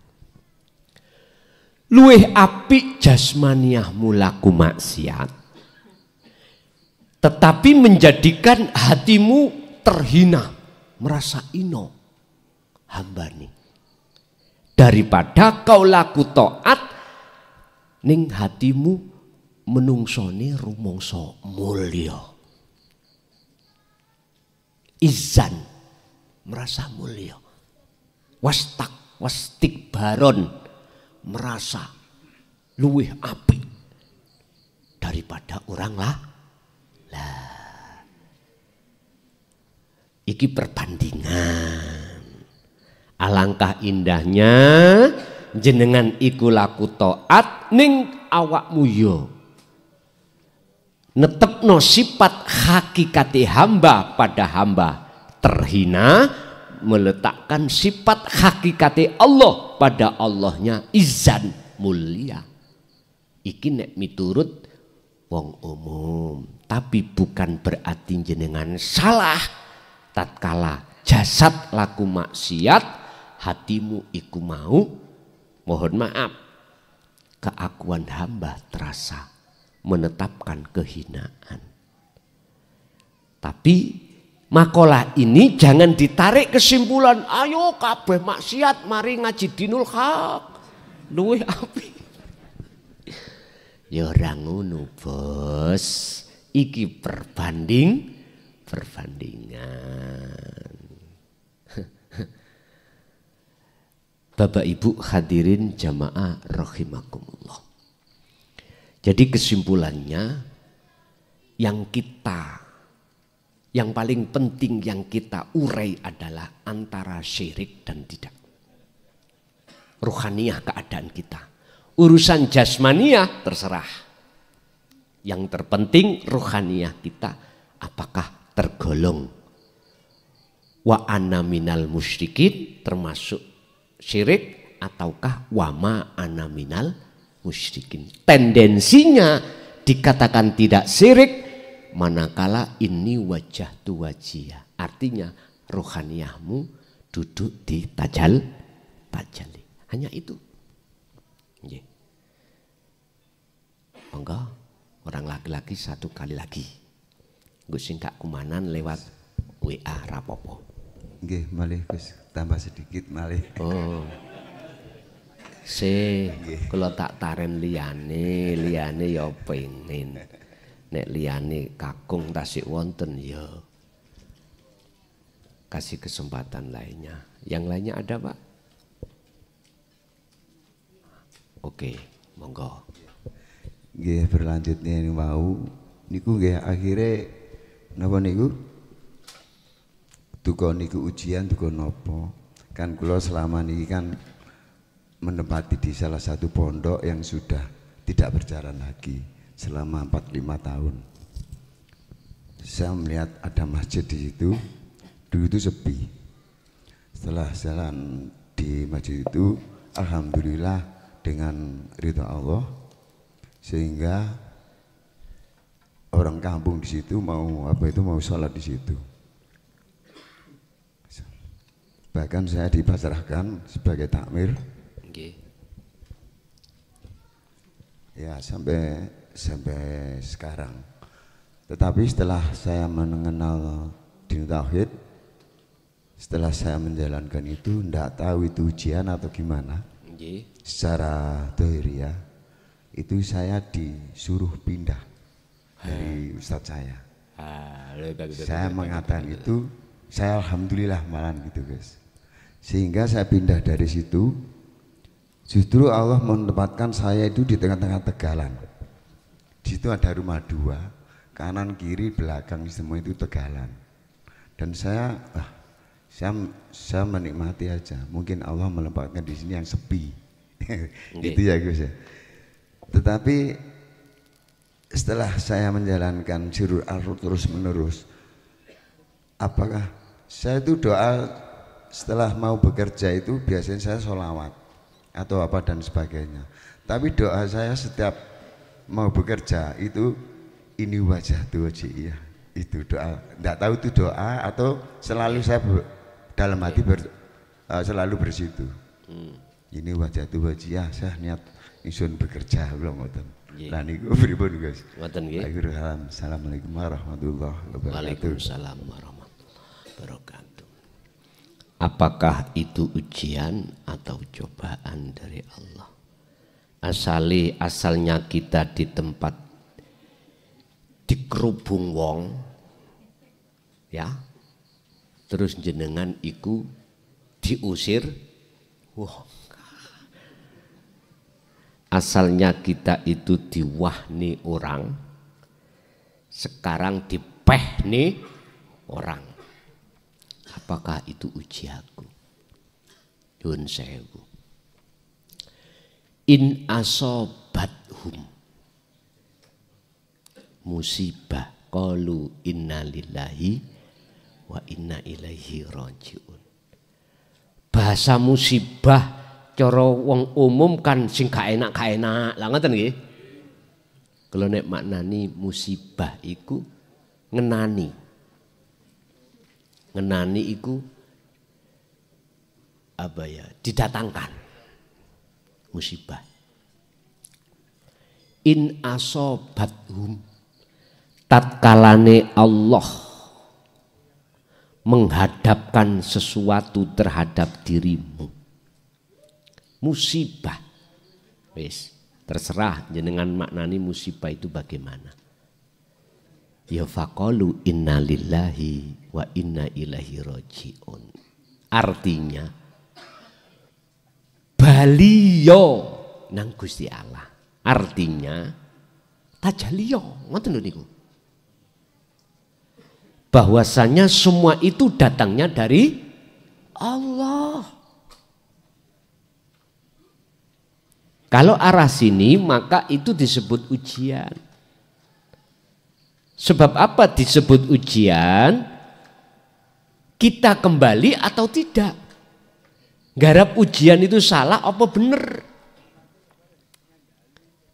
Luwih apik jasmaniahmu laku maksiat, tetapi menjadikan hatimu terhina, merasa ino hambani, daripada kau laku taat ning hatimu menungsoni rumangsa mulya, izan, merasa mulya, wastikbaron, merasa luwih apik daripada orang lah. Iki perbandingan. Alangkah indahnya jenengan iku laku taat ning awakmu yo netepno sifat hakikati hamba pada hamba terhina, meletakkan sifat hakikati Allah pada Allahnya izan mulia. Iki nek miturut wong umum, tapi bukan berarti jenengan salah tatkala jasad laku maksiat, hatimu iku mau mohon maaf keakuan hamba terasa menetapkan kehinaan. Tapi makalah ini jangan ditarik kesimpulan ayo kabeh maksiat mari ngaji dinul haq luwih apik. Ya ora ngono, Bos. Iki perbandingan. Bapak Ibu hadirin jamaah rahimakumullah. Jadi kesimpulannya yang paling penting yang kita urai adalah antara syirik dan tidak. Ruhaniyah keadaan kita. Urusan jasmaniyah terserah. Yang terpenting ruhaniyah kita apakah tergolong wa ana minal musyrikin termasuk syirik ataukah wama ana minal musyrikin. Tendensinya dikatakan tidak syirik manakala ini wajah tu wajiyah. Artinya rohaniyahmu duduk di tajali. Hanya itu. Monggo orang laki-laki satu kali lagi. Gus singkat kumanan lewat WA rapopo. Nggih, malih Gus, tambah sedikit malih. Oh. Kalau tak taren liyane ya pengen. Nek liyane kakung tasik wonten ya. Kasih kesempatan lainnya. Yang lainnya ada, Pak? Oke, monggo. Nggih, berlanjutnya ini mau niku nggih akhirnya napa niku? Duka niku ujian duka napa? Kan kula selama niki kan menempati di salah satu pondok yang sudah tidak berjalan lagi selama 45 tahun. Saya melihat ada masjid di situ, dulu itu sepi. Setelah jalan di masjid itu, alhamdulillah dengan ridha Allah, sehingga orang kampung di situ mau sholat di situ. Bahkan saya dipasrahkan sebagai takmir. Ya sampai sekarang. Tetapi setelah saya mengenal din tauhid, setelah saya menjalankan itu, tidak tahu itu ujian atau gimana. Secara dohiriyah itu saya disuruh pindah dari ustadz saya. Saya mengatakan itu, saya alhamdulillah malah gitu guys. Sehingga saya pindah dari situ. Justru Allah menempatkan saya itu di tengah-tengah tegalan. Di situ ada rumah dua, kanan kiri belakang semua itu tegalan. Dan saya menikmati aja. Mungkin Allah menempatkan di sini yang sepi. Gitu ya Gus ya. Tetapi setelah saya menjalankan Sirrul Arut terus menerus, apakah saya itu doa setelah mau bekerja itu biasanya saya sholawat atau apa dan sebagainya. Tapi doa saya setiap mau bekerja itu ini wajah tuh wajih, iya itu doa. Tidak tahu itu doa atau selalu saya dalam hati selalu bersitu. Ini wajah tuh wajih, ya saya niat isun bekerja belum ngoten. Lah niku pripun guys? Ngoten nggih. Assalamualaikum warahmatullahi wabarakatuh. Waalaikumsalam warahmatullahi wabarakatuh. Apakah itu ujian atau cobaan dari Allah? Asalnya kita di tempat dikerubung wong, ya, terus jenengan iku diusir wong. Asalnya kita itu diwahni orang, sekarang dipehni orang. Apakah itu ujianku? Yun sewu. In asobathum musibah qalu inna lillahi wa inna ilaihi rajiun. Bahasa musibah cara wong umum kan sing gak enak lah ngoten nggih. Kalau nek maknani musibah iku ngenani. Ngenani iku apa ya? Didatangkan. Musibah. In asobathum tatkalane Allah menghadapkan sesuatu terhadap dirimu. Musibah. Wis, terserah jenengan maknani musibah itu bagaimana. Ya faqalu inna lillahi wa inna ilaihi rajiun. Artinya baliyo nang Gusti Allah. Artinya tajaliyo, ngoten lho niku. Bahwasanya semua itu datangnya dari Allah. Kalau arah sini maka itu disebut ujian. Sebab apa disebut ujian? Kita kembali atau tidak? Garap ujian itu salah apa benar?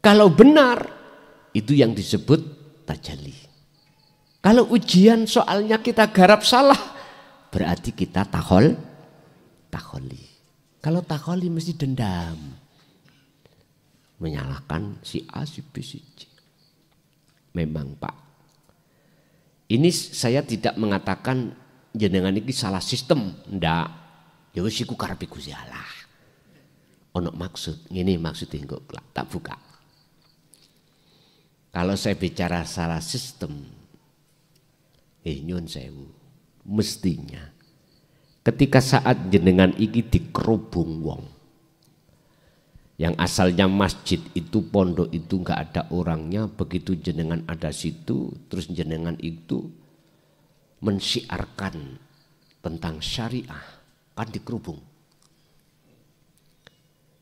Kalau benar itu yang disebut tajalli. Kalau ujian soalnya kita garap salah berarti kita takholi. Kalau takholi mesti dendam. Menyalahkan si A, si B, si C. Memang Pak. Ini saya tidak mengatakan jenengan ini salah sistem. Ndak. Ya wis iku karepe Gusti Allah. Ono maksud, ngene maksudnya kok tak buka. Kalau saya bicara salah sistem, nyun sewu, mestinya ketika saat jenengan iki dikerubung wong, yang asalnya masjid itu pondok itu nggak ada orangnya, begitu jenengan ada situ, terus jenengan itu mensiarkan tentang syariah. Kan dikerubung.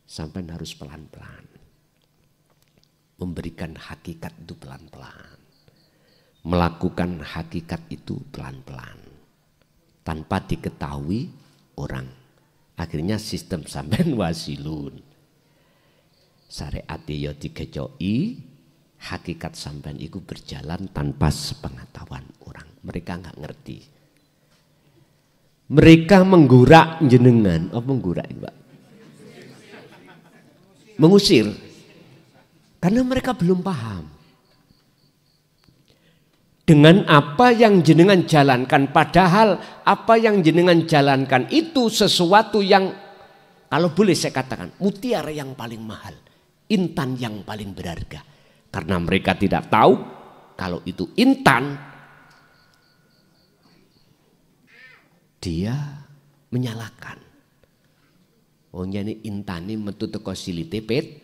Sampai harus pelan-pelan. Memberikan hakikat itu pelan-pelan. Melakukan hakikat itu pelan-pelan. Tanpa diketahui orang. Akhirnya sistem sampean wasilun. Syariat ya dikejoi, hakikat sampean itu berjalan tanpa sepengetahuan orang. Mereka nggak ngerti. Mereka menggurak jenengan, apa menggurak Pak? Mengusir. Karena mereka belum paham. Dengan apa yang jenengan jalankan, padahal apa yang jenengan jalankan itu sesuatu yang, kalau boleh saya katakan, mutiara yang paling mahal, intan yang paling berharga. Karena mereka tidak tahu kalau itu intan, dia menyalahkan. Oh ini intani metu teko silite pet.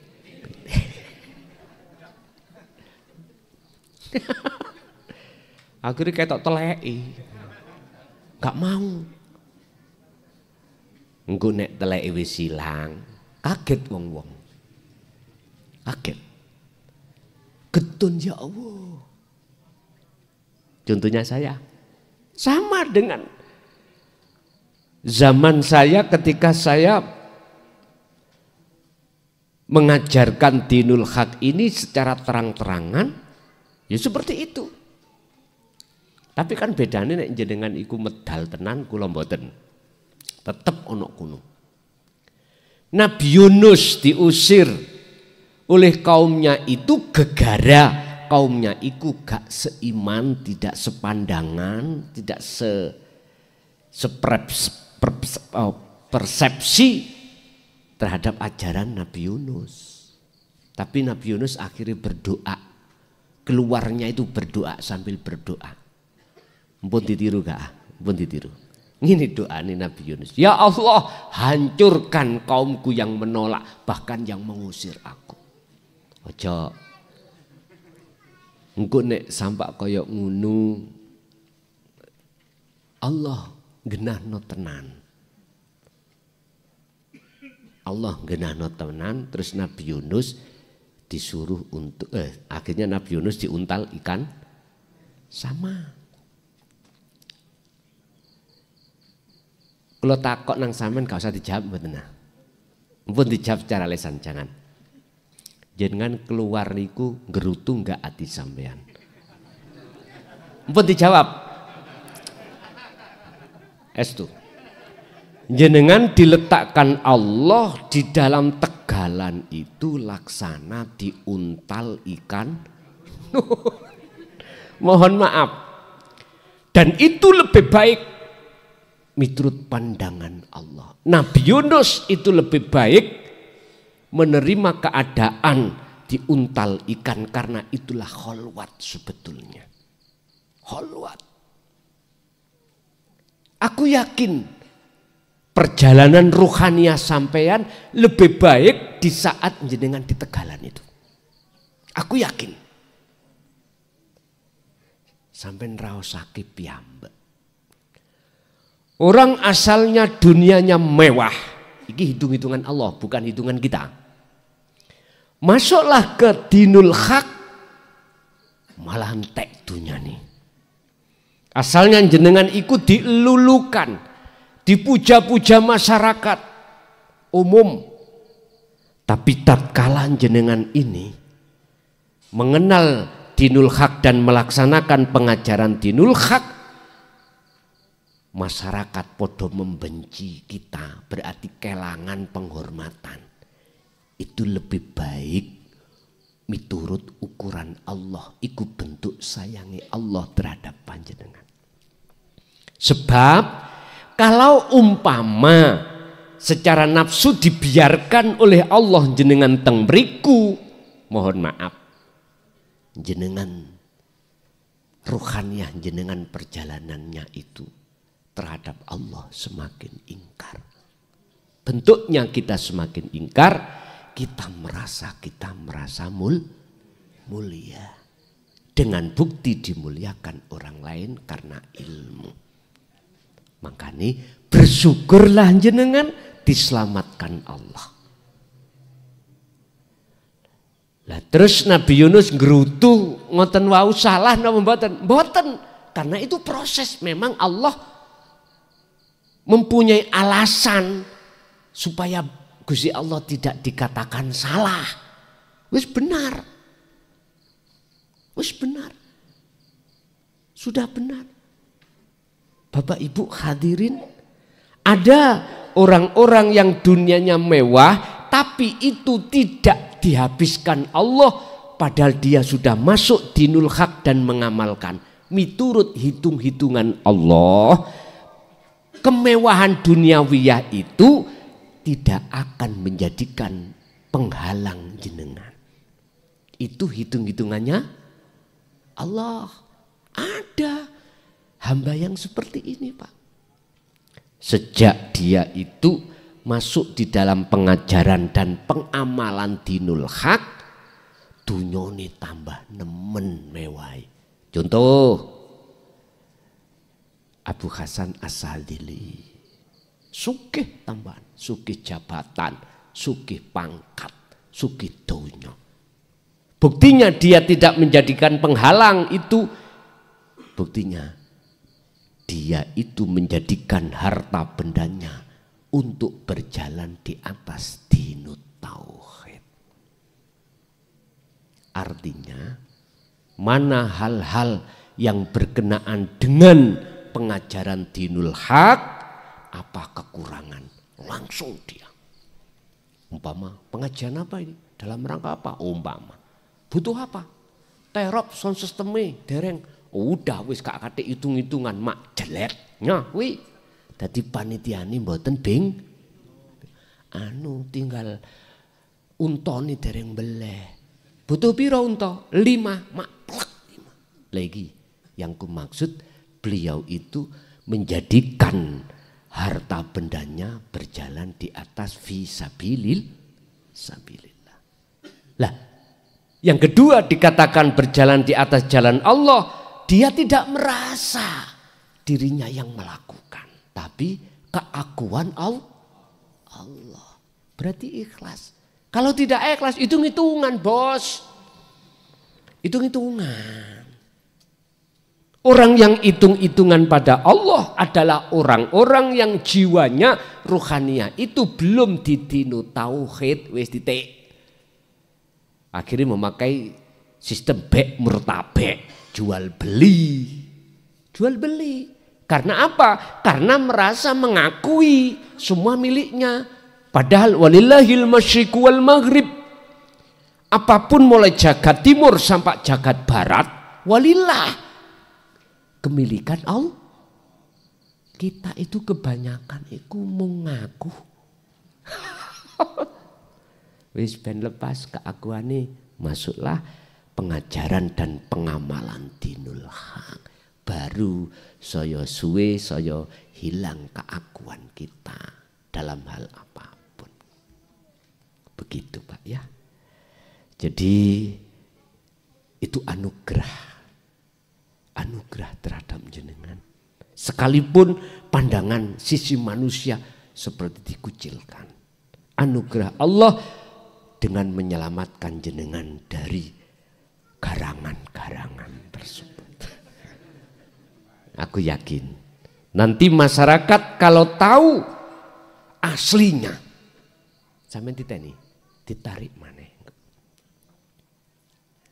Akhirnya ketok teleki. Gak mau. Engko nek teleki wis ilang, kaget wong-wong. Kaget. Getun ya Allah. Contohnya saya. Sama dengan zaman saya ketika saya mengajarkan dinul haq ini secara terang-terangan, ya seperti itu. Tapi kan bedanya nek jenengan iku medal tenan kula mboten. Tetep ono kuno. Nabi Yunus diusir oleh kaumnya itu gegara kaumnya iku gak seiman, tidak sepandangan, tidak persepsi terhadap ajaran Nabi Yunus. Tapi Nabi Yunus akhirnya berdoa. Keluarnya itu berdoa sambil berdoa. Mpun ditiru gak? Mpun ditiru. Ini doa nih Nabi Yunus. Ya Allah, hancurkan kaumku yang menolak, bahkan yang mengusir aku. Ojo. Engko nek sampak koyok ngunu, Allah genahno tenan. Allah genahno tenan, terus Nabi Yunus disuruh untuk akhirnya Nabi Yunus diuntal ikan sama. Kalau takut nang sampean gak usah dijawab mboten nah. Mpun dijawab secara lesan jangan. Jenengan keluar niku gerutu enggak ati sampean. Mpun dijawab. Estu. Jenengan diletakkan Allah di dalam tegalan itu laksana diuntal ikan. Mohon maaf. Dan itu lebih baik miturut pandangan Allah. Nabi Yunus itu lebih baik menerima keadaan diuntal ikan karena itulah kholwat sebetulnya. Kholwat. Aku yakin perjalanan ruhania sampean lebih baik di saat jenengan di tegalan itu. Aku yakin. Sampean raosake piyambak. Orang asalnya dunianya mewah. Ini hitung-hitungan Allah, bukan hitungan kita. Masuklah ke dinul haq, malah entek dunia nih. Asalnya jenengan ikut dilulukan, dipuja-puja masyarakat umum. Tapi tatkala jenengan ini mengenal dinul haq dan melaksanakan pengajaran dinul haq, masyarakat podo membenci kita, berarti kelangan penghormatan. Itu lebih baik miturut ukuran Allah, iku bentuk sayangi Allah terhadap panjenengan. Sebab kalau umpama secara nafsu dibiarkan oleh Allah jenengan teng mriku, mohon maaf, jenengan ruhaniah jenengan perjalanannya itu terhadap Allah semakin ingkar. Bentuknya kita semakin ingkar, kita merasa mulia. Dengan bukti dimuliakan orang lain karena ilmu. Makanya bersyukurlah jenengan diselamatkan Allah. Lah terus Nabi Yunus ngrutu ngoten wau salah napa mboten? Mboten. Karena itu proses, memang Allah mempunyai alasan supaya Gusti Allah tidak dikatakan salah. Wis benar. Wis benar. Sudah benar. Bapak Ibu hadirin, ada orang-orang yang dunianya mewah tapi itu tidak dihabiskan Allah padahal dia sudah masuk dinul haq dan mengamalkan miturut hitung-hitungan Allah. Kemewahan duniawiyah itu tidak akan menjadikan penghalang jenengan. Itu hitung-hitungannya Allah. Ada hamba yang seperti ini, Pak. Sejak dia itu masuk di dalam pengajaran dan pengamalan dinul haq, dunyone tambah nemen mewah. Contoh Abu Hasan As-Sadili, sugih tambahan, sugih jabatan, sugih pangkat, sugih donya. Buktinya dia tidak menjadikan penghalang itu, buktinya dia itu menjadikan harta bendanya untuk berjalan di atas dinut tauhid. Artinya mana hal-hal yang berkenaan dengan pengajaran dinul haq, apa kekurangan, langsung dia. Umpama pengajian apa ini? Dalam rangka apa? Umpama butuh apa? Terop sound system-e dereng. Udah wis gak kate hitung-hitungan mak jeleknya kuwi. Dadi panitiane mboten bing. Tinggal untone dereng beleh. Butuh piro unta? 5, mak plek 5. Lagi yang ku maksud beliau itu menjadikan harta bendanya berjalan di atas fisabilillah. Lah, yang kedua dikatakan berjalan di atas jalan Allah, dia tidak merasa dirinya yang melakukan, tapi keakuan Allah. Berarti ikhlas. Kalau tidak ikhlas, hitung-hitungan bos. Hitung-hitungan. Orang yang hitung-hitungan pada Allah adalah orang-orang yang jiwanya ruhania itu belum didinu tauhid wis titik. Akhirnya memakai sistem bek murtabek, jual beli. Jual beli. Karena apa? Karena merasa mengakui semua miliknya. Padahal walillahil masyriq wal maghrib. Apapun mulai jagat timur sampai jagat barat, walillah. Kemilikan Allah. Kita itu kebanyakan itu mengaku. Wis ben lepas keakuane, masuklah pengajaran dan pengamalan dinul haq. Baru saya suwe saya hilang keakuan kita dalam hal apapun. Begitu Pak ya. Jadi itu anugerah terhadap jenengan. Sekalipun pandangan sisi manusia seperti dikucilkan. Anugerah Allah dengan menyelamatkan jenengan dari garangan-garangan tersebut. Aku yakin nanti masyarakat kalau tahu aslinya, sampeyan titeni ditarik maneh,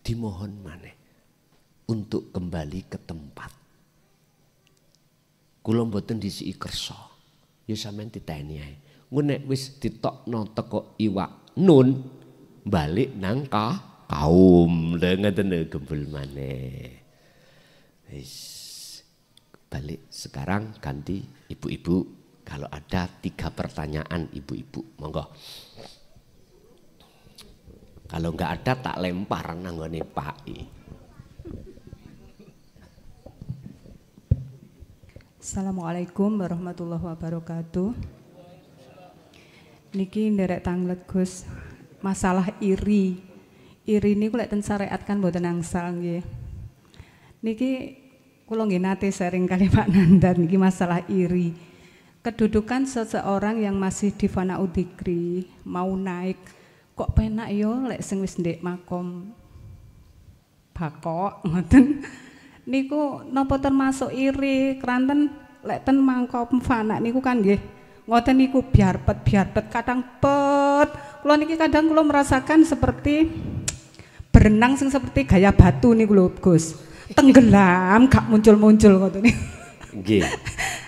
dimohon maneh untuk kembali ke tempat. Kula mboten disiki kersa, ya sampeyan titeni ae. Nek wis ditokno teko iwak nun balik nang kaum ngeten gembul maneh. Wis balik sekarang ganti ibu-ibu, kalau ada 3 pertanyaan ibu-ibu monggo. Kalau enggak ada tak lempar nang nggone Pak I. Assalamualaikum warahmatullahi wabarakatuh. Niki nderek tanglet Gus. Masalah iri. Iri niku lek ten syariat kan mboten angsal nggih. Niki kula nggih nate sharing kali Pak Nandan niki masalah iri. Kedudukan seseorang yang masih di fanaud dzikri mau naik kok penak yo lek sing wis ndek makom bakok ngoten. Niku napa termasuk iri kranten lek ten makom fana niku kan nggih ngoten niku biar pet kadang pet. Kula niki kadang kula merasakan seperti berenang sing seperti gaya batu niku lho Gus. Tenggelam gak muncul-muncul ngoten niku. Nggih.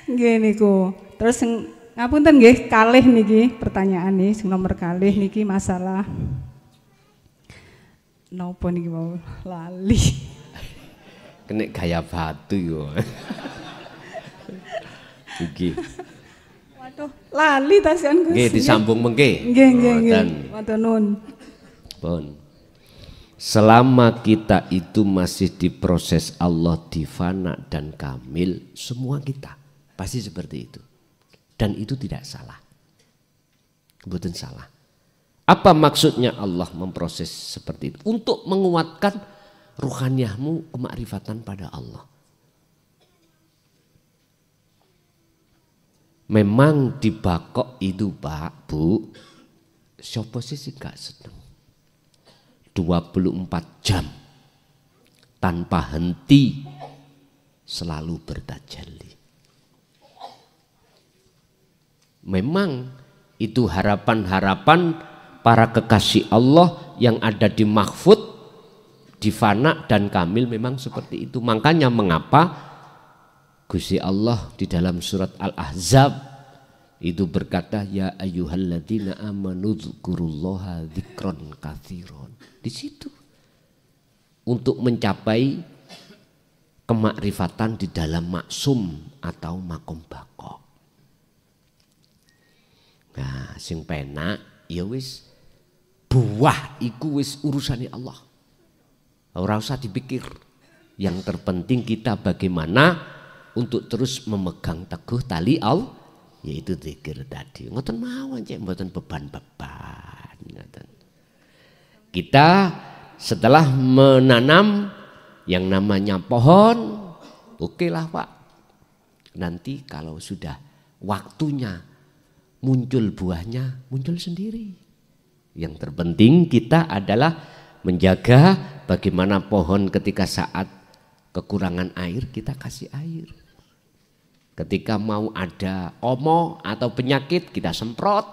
Nggih niku. Terus sing ngapunten nggih kalih niki pertanyaane sing nomor kalih niki masalah napa niki mau lali. Kena gaya batu yo. Nggih. Waduh, lali tasian Gus. Nggih disambung mengke. Nggih. Matur nuwun. Pun. Selama kita itu masih diproses Allah di fana dan kamil, semua kita pasti seperti itu. Dan itu tidak salah. Kebetulan salah. Apa maksudnya Allah memproses seperti itu? Untuk menguatkan ruhaniyahmu, kemakrifatan pada Allah. Memang dibakok itu Pak, Bu, siapa sih gak seneng. 24 jam tanpa henti selalu bertajalli. Memang itu harapan-harapan para kekasih Allah yang ada di mahfud, di fana dan kamil memang seperti itu. Makanya mengapa Gusti Allah di dalam surat Al-Ahzab itu berkata, ya ayyuhalladzina amanu dzkurullaha dzikron katsiron. Di situ untuk mencapai kemakrifatan di dalam maksum atau makom bako. Nah, sing penak ya wis buah iku wis urusane Allah. Ora usah dipikir. Yang terpenting kita bagaimana untuk terus memegang teguh tali Allah, yaitu zikir tadi. Ngoten mawon cek mboten beban-beban ngoten. Kita setelah menanam yang namanya pohon, oke lah Pak. Nanti kalau sudah waktunya muncul buahnya, muncul sendiri. Yang terpenting kita adalah menjaga bagaimana pohon ketika saat kekurangan air kita kasih air. Ketika mau ada omo atau penyakit kita semprot.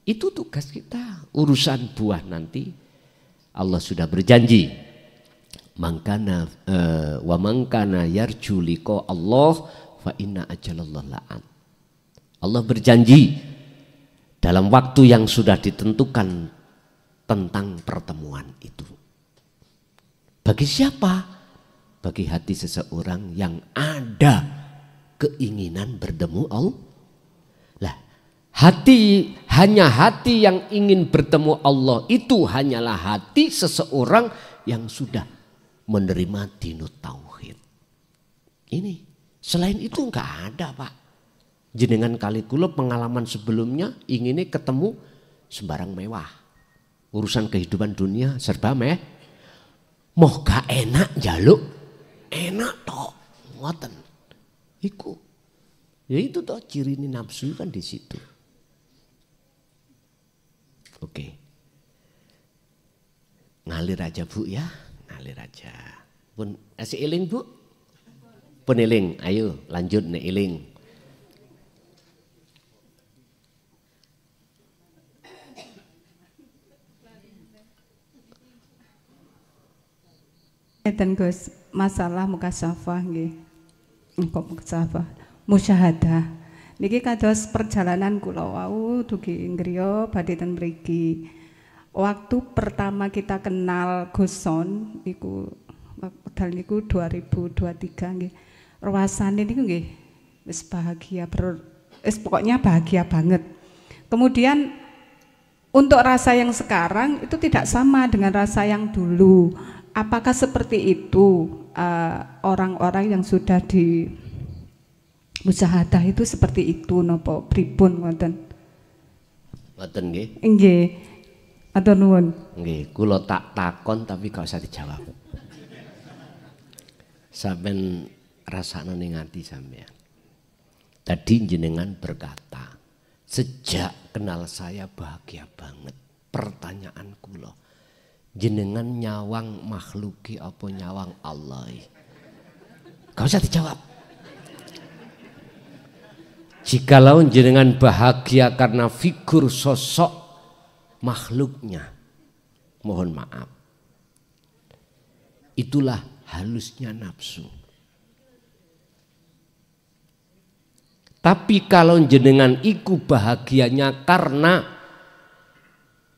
Itu tugas kita. Urusan buah nanti Allah sudah berjanji. Mangkana wa mangkana yarju liqa Allah fa inna ajalallah la'at. Allah berjanji dalam waktu yang sudah ditentukan tentang pertemuan itu. Bagi siapa? Bagi hati seseorang yang ada keinginan bertemu Allah. Lah, hanya hati yang ingin bertemu Allah itu hanyalah hati seseorang yang sudah menerima dinut tauhid. Ini selain itu enggak ada Pak. Jenengan kali kula pengalaman sebelumnya inginnya ketemu sembarang mewah. Urusan kehidupan dunia serba moh gak enak jaluk enak tok ngoten. Iku. Ya itu toh ciri ini nafsu kan di situ. Oke. Ngalir aja Bu ya, ngalir aja. Pun asih eling Bu? Pun eling, ayo lanjut nih eling. Dan Gus, masalah mukasyafah nggih. Kok mukasyafah? Musyahadah. Niki kados perjalanan kula wau dugi ngriya badhe ten mriki. Waktu pertama kita kenal Guson niku wekdal niku 2023 nggih. Rasane niku nggih wis bahagia, pokoknya bahagia banget. Kemudian untuk rasa yang sekarang itu tidak sama dengan rasa yang dulu. Apakah seperti itu orang-orang yang sudah di musyahadah itu seperti itu nopo pripun ngoten? Ngoten nggih. Nggih. Atur nuwun. Nggih, kula tak takon tapi gak usah dijawab. Sampeyan rasakno ning ati sampeyan. Tadi jenengan berkata, sejak kenal saya bahagia banget. Pertanyaan kula, jenengan nyawang makhluki apa nyawang Allah? Gak usah dijawab. Jikalau jenengan bahagia karena figur sosok makhluknya, mohon maaf. Itulah halusnya nafsu. Tapi kalau jenengan iku bahagianya karena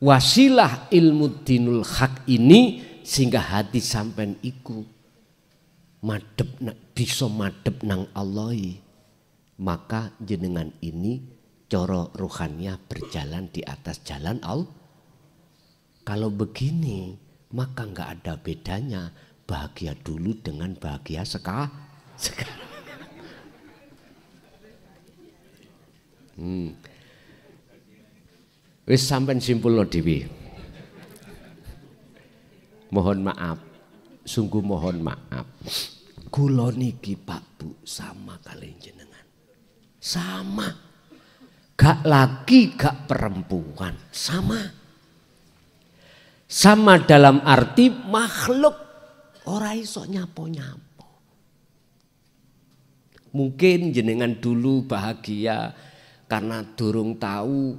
wasilah ilmu dinul hak ini, sehingga hati sampean iku madep bisa madep nang Allah, maka jenengan ini coro ruhannya berjalan di atas jalan Allah. Kalau begini maka nggak ada bedanya bahagia dulu dengan bahagia sekarang. Wis sampean simpulno dhewe. Mohon maaf, sungguh mohon maaf. Kula niki Pak Bu sama kalian jenengan. Sama. Gak laki gak perempuan, sama. Sama dalam arti makhluk ora iso nyapo-nyapo. Mungkin jenengan dulu bahagia karena durung tahu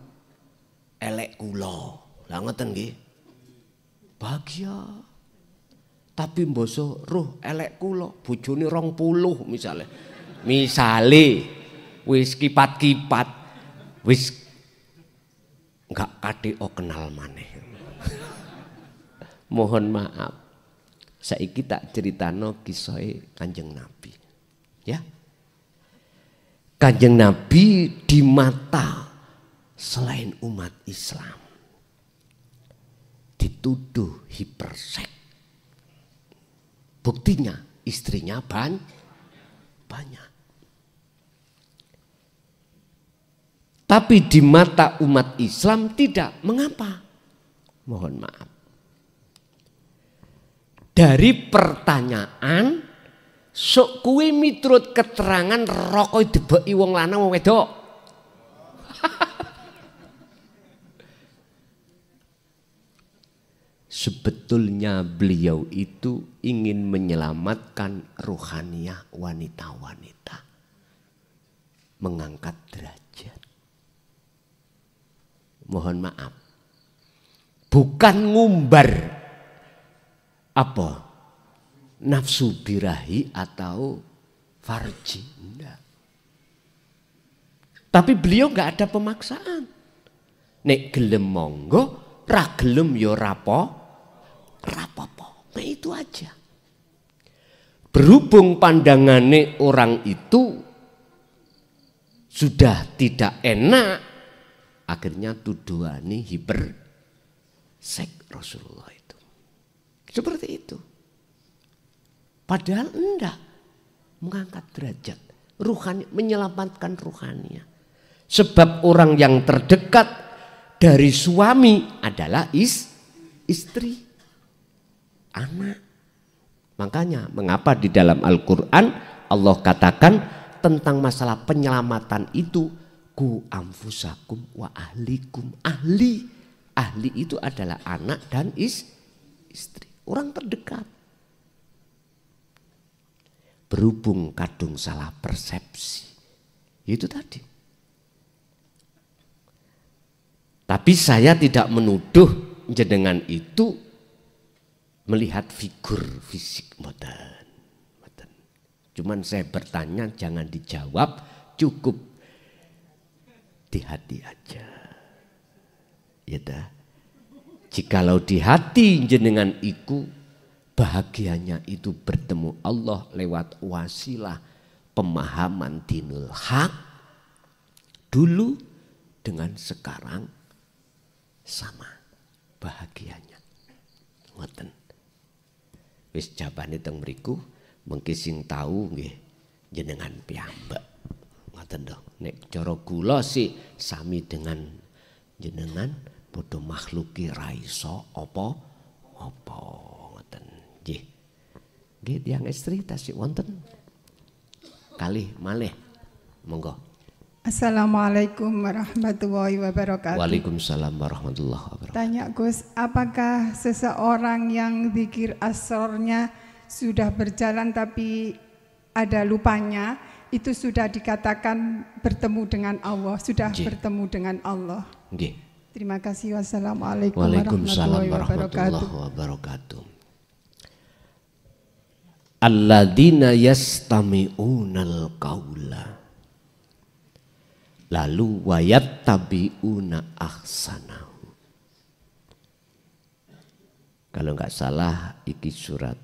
elek kula. Lah ngoten nggih. Bahagia. Tapi mboso roh elek kula, bojone 20 misale. Misale wis kipat-kipat, wis enggak kadhek kenal maneh. Mohon maaf. Saiki tak ceritano kisahe Kanjeng Nabi. Ya. Kanjeng Nabi di mata selain umat Islam dituduh hiperseks. Buktinya istrinya banyak. Tapi di mata umat Islam tidak. Mengapa? Mohon maaf. Dari pertanyaan sok kuwi miturut keterangan rokok dibeki wong lanang wong wedok. Sebetulnya beliau itu ingin menyelamatkan ruhaniyah wanita-wanita. Mengangkat derajat. Mohon maaf. Bukan ngumbar apa? Nafsu birahi atau farji. Enggak. Tapi beliau enggak ada pemaksaan. Nek gelem monggo, ra gelem ya rapopo. Nah itu aja. Berhubung pandangane orang itu sudah tidak enak, akhirnya tuduhane hiperseks Rasulullah itu. Seperti itu. Padahal enggak, mengangkat derajat, ruhani, menyelamatkan ruhaninya. Sebab orang yang terdekat dari suami adalah istri, anak. Makanya mengapa di dalam Al-Quran Allah katakan tentang masalah penyelamatan itu ku anfusakum wa ahlikum. Ahli itu adalah anak dan istri, orang terdekat. Berhubung kadung salah persepsi, itu tadi. Tapi saya tidak menuduh jenengan itu melihat figur fisik modern. Cuman saya bertanya, jangan dijawab, cukup di hati aja. Ya dah. Jikalau di hati jenengan iku, bahagianya itu bertemu Allah lewat wasilah pemahaman dinul haq dulu dengan sekarang sama bahagianya. Ngoten. Wis jabane teng mriku mengki sing tahu nggih jenengan piyambak. Ngoten to. Nek cara kula sih sami dengan jenengan padha makhluki ra iso apa-apa. Ngoten. Nggih. Nggih tiyang istri tasih wonten. Kalih malih. Monggo. Assalamualaikum warahmatullahi wabarakatuh. Waalaikumsalam warahmatullahi wabarakatuh. Tanya Gus, apakah seseorang yang zikir asrornya sudah berjalan tapi ada lupanya, itu sudah dikatakan bertemu dengan Allah, sudah bertemu dengan Allah? Nggih. Terima kasih. Wassalamualaikum Waalaikumsalam warahmatullahi wabarakatuh. Alladzina yastami'unal qaula lalu wayattabi'una ahsanahu. Kalau enggak salah iki surat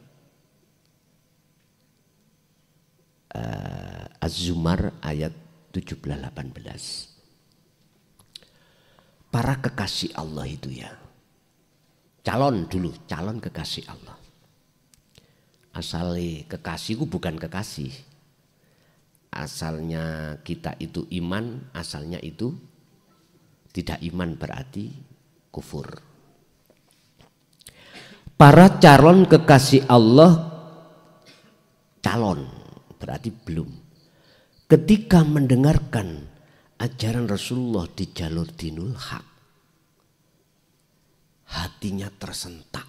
Az-Zumar ayat 17-18. Para kekasih Allah itu ya. Calon kekasih Allah. Asalnya kekasihku bukan kekasih. Asalnya kita itu iman, asalnya itu tidak iman berarti kufur. Para calon kekasih Allah, calon berarti belum. Ketika mendengarkan ajaran Rasulullah di jalur dinul haq, hatinya tersentak.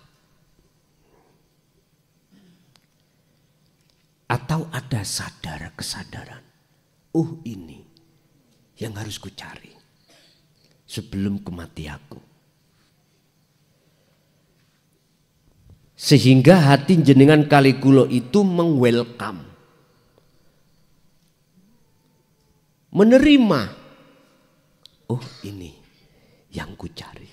Atau ada kesadaran, oh ini yang harus ku cari sebelum kematianku. Sehingga hati jenengan Kalikulo itu mengwelcome, menerima, oh ini yang ku cari.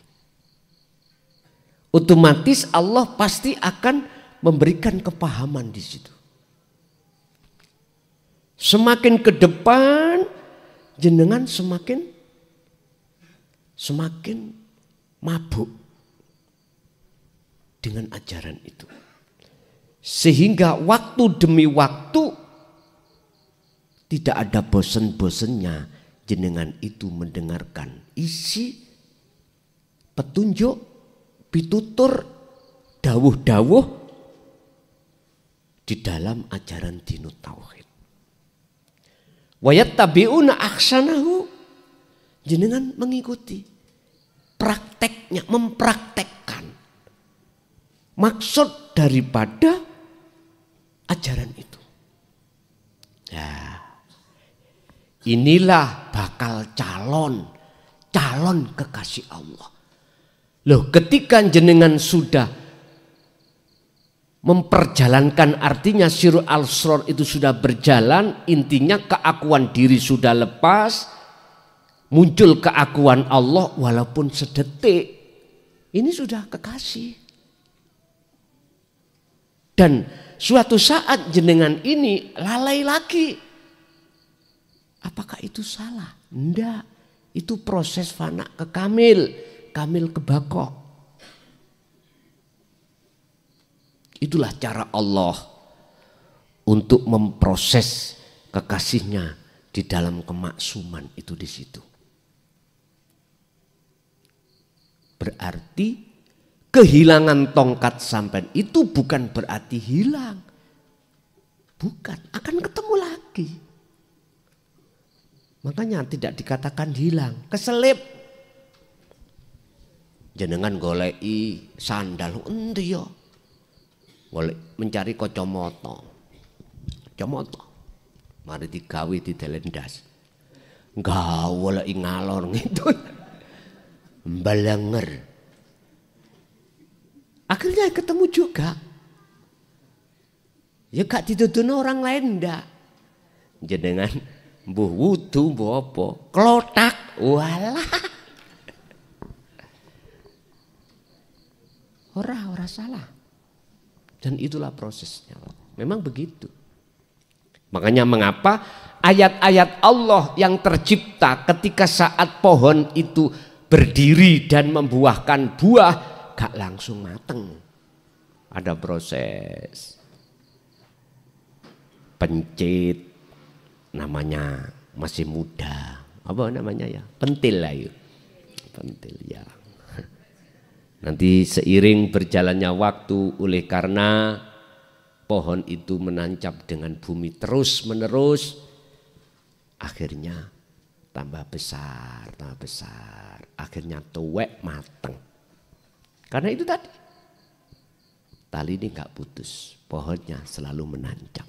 Otomatis Allah pasti akan memberikan kepahaman di situ. Semakin ke depan jenengan semakin mabuk dengan ajaran itu. Sehingga waktu demi waktu tidak ada bosan-bosannya jenengan itu mendengarkan isi petunjuk, pitutur, dawuh-dawuh di dalam ajaran dinut tauhid. Wayattabi'una ahsanahu, jenengan mengikuti prakteknya, mempraktekkan maksud daripada ajaran itu. Nah, inilah bakal calon kekasih Allah. Loh, ketika jenengan sudah memperjalankan, artinya Sirul Asrar itu sudah berjalan, intinya keakuan diri sudah lepas, muncul keakuan Allah walaupun sedetik, ini sudah kekasih. Dan suatu saat jenengan ini lalai lagi. Apakah itu salah? Enggak, itu proses fana ke kamil ke bako. Itulah cara Allah untuk memproses kekasihnya di dalam kemaksuman itu di situ. Berarti kehilangan tongkat sampean itu bukan berarti hilang. Bukan, akan ketemu lagi. Makanya tidak dikatakan hilang, keselip. Jenengan goleki sandal endi ya? Mencari kacamata. Mari digawe didelendas. Gawe ngalor ngidul. Mbalenger. Akhirnya ketemu juga. Ya gak dituduhno orang lain ndak. Jenengan mbuh wudu mbuh apa? Klotak. Walah. Ora salah. Dan itulah prosesnya. Memang begitu. Makanya mengapa ayat-ayat Allah yang tercipta ketika saat pohon itu berdiri dan membuahkan buah gak langsung mateng. Ada proses. Pencit namanya masih muda. Apa namanya ya? Pentil lah yuk. Pentil ya. Nanti seiring berjalannya waktu, oleh karena pohon itu menancap dengan bumi terus menerus, akhirnya tambah besar, akhirnya tuwek mateng. Karena itu tadi, tali ini gak putus, pohonnya selalu menancap.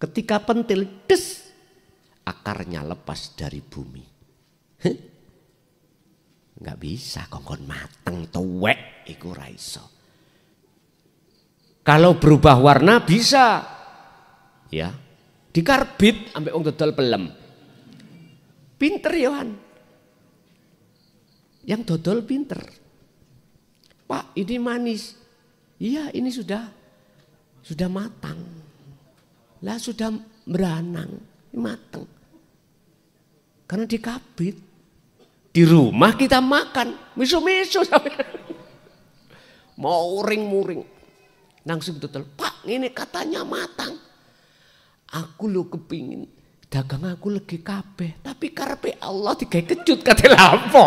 Ketika pentil des, akarnya lepas dari bumi. Nggak bisa kongkon mateng tuwek iku ra iso. Kalau berubah warna bisa, ya dikarbit ambek wong dodol pelem. Pinter Yohan, yang dodol pinter. Pak ini manis, iya ini sudah matang, lah sudah beranang, matang, karena dikarbit. Di rumah kita makan, miso-miso sampai mau muring-muring. Langsung total, Pak ini katanya matang. Aku lo kepingin dagang aku lagi kabeh, tapi karepe Allah digawe kejut kate lapo.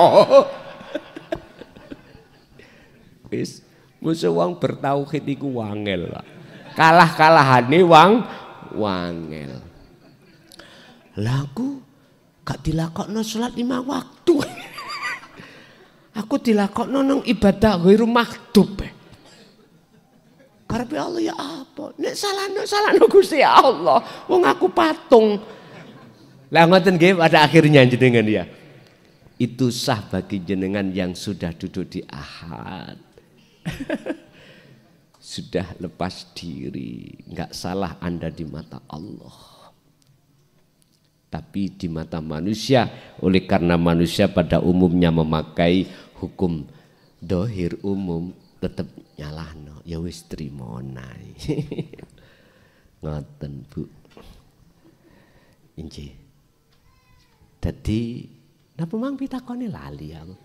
Wis, musuh wong bertauhid iku wangel lah. Kalah-kalahane wangel. Lah aku gak dilakokno salat 5 waktu. Aku dilakokno nang ibadah ghairu makhdub. Karepe Allah ya apa? Nek salahno Gusti Allah. Wong aku patung. Lah ngoten nggih pada akhirnya jenengan ya. Itu sah bagi jenengan yang sudah duduk di ahad. Sudah lepas diri, enggak salah Anda di mata Allah. Tapi di mata manusia, oleh karena manusia pada umumnya memakai hukum dohir umum, tetap nyalahno, ya wis trimonai. Ngoten Bu. Inji. Dadi napa mang pitakone lali aku.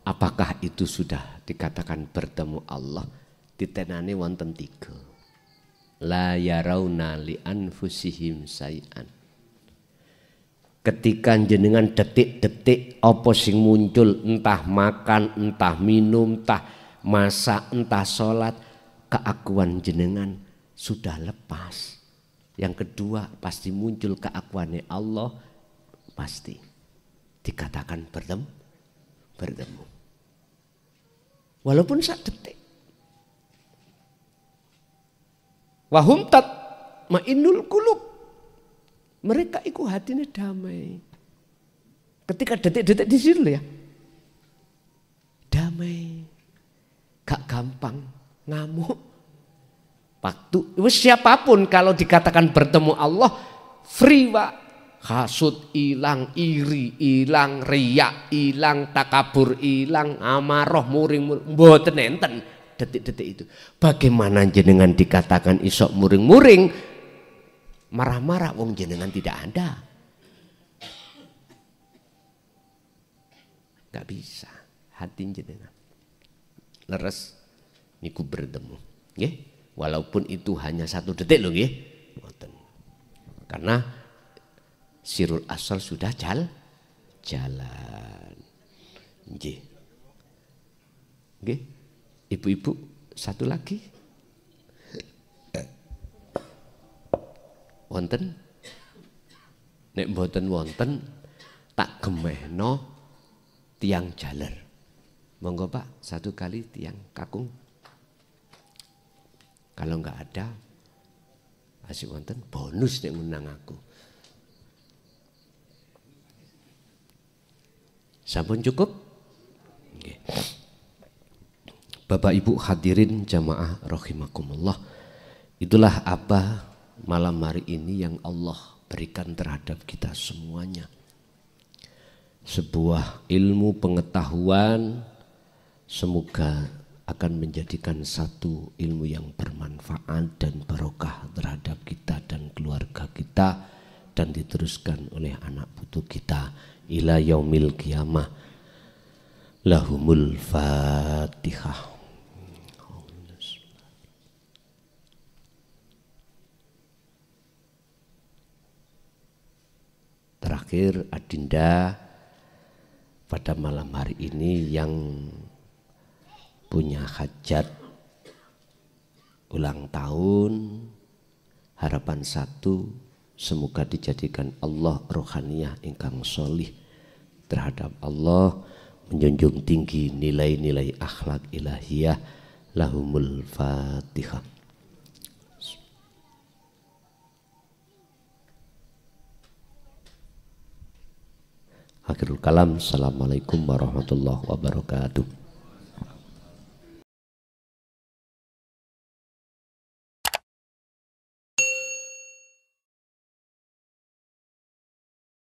Apakah itu sudah dikatakan bertemu Allah? Ditenani wonten 3. La yarauna li anfusihim sayan. Ketika jenengan detik-detik apa sing muncul, entah makan, entah minum, entah masak, entah sholat, keakuan jenengan sudah lepas. Yang kedua pasti muncul keakuannya Allah, pasti dikatakan bertemu. Walaupun sak detik. Wahum tat ma'inul kulub. Mereka iku hatinya damai. Ketika detik-detik di situ ya. Damai. Gak gampang ngamuk. Waktu siapapun kalau dikatakan bertemu Allah free Pak. Hasud hilang, iri hilang, riak hilang, takabur hilang, amarah muring mboten enten. Detik-detik itu. Bagaimana jenengan dikatakan isok muring-muring, marah-marah wong jenengan tidak ada. Gak bisa. Hati jenengan leres niku bertemu. Nggih, walaupun itu hanya 1 detik loh nggih. Karena sirul asal sudah jalan. Nggih. Nggih. Ibu-ibu, 1 lagi. Wonten? Nek mboten wonten tak gemehno tiang jaler. Monggo Pak, 1 kali tiang kakung. Kalau enggak ada asik wonten bonus nek menang aku. Sampun cukup? Nggih. Bapak Ibu hadirin jamaah rahimakumullah. Itulah apa malam hari ini yang Allah berikan terhadap kita semuanya. Sebuah ilmu pengetahuan, semoga akan menjadikan satu ilmu yang bermanfaat dan barokah terhadap kita dan keluarga kita, dan diteruskan oleh anak putu kita ila yaumil qiyamah. Lahumul Fatihah. Terakhir Adinda pada malam hari ini yang punya hajat ulang tahun, harapan 1, semoga dijadikan Allah rohaniyah ingkang solih terhadap Allah, menjunjung tinggi nilai-nilai akhlak ilahiyah. Lahumul Fatihah. Akhirul kalam. Assalamualaikum warahmatullahi wabarakatuh.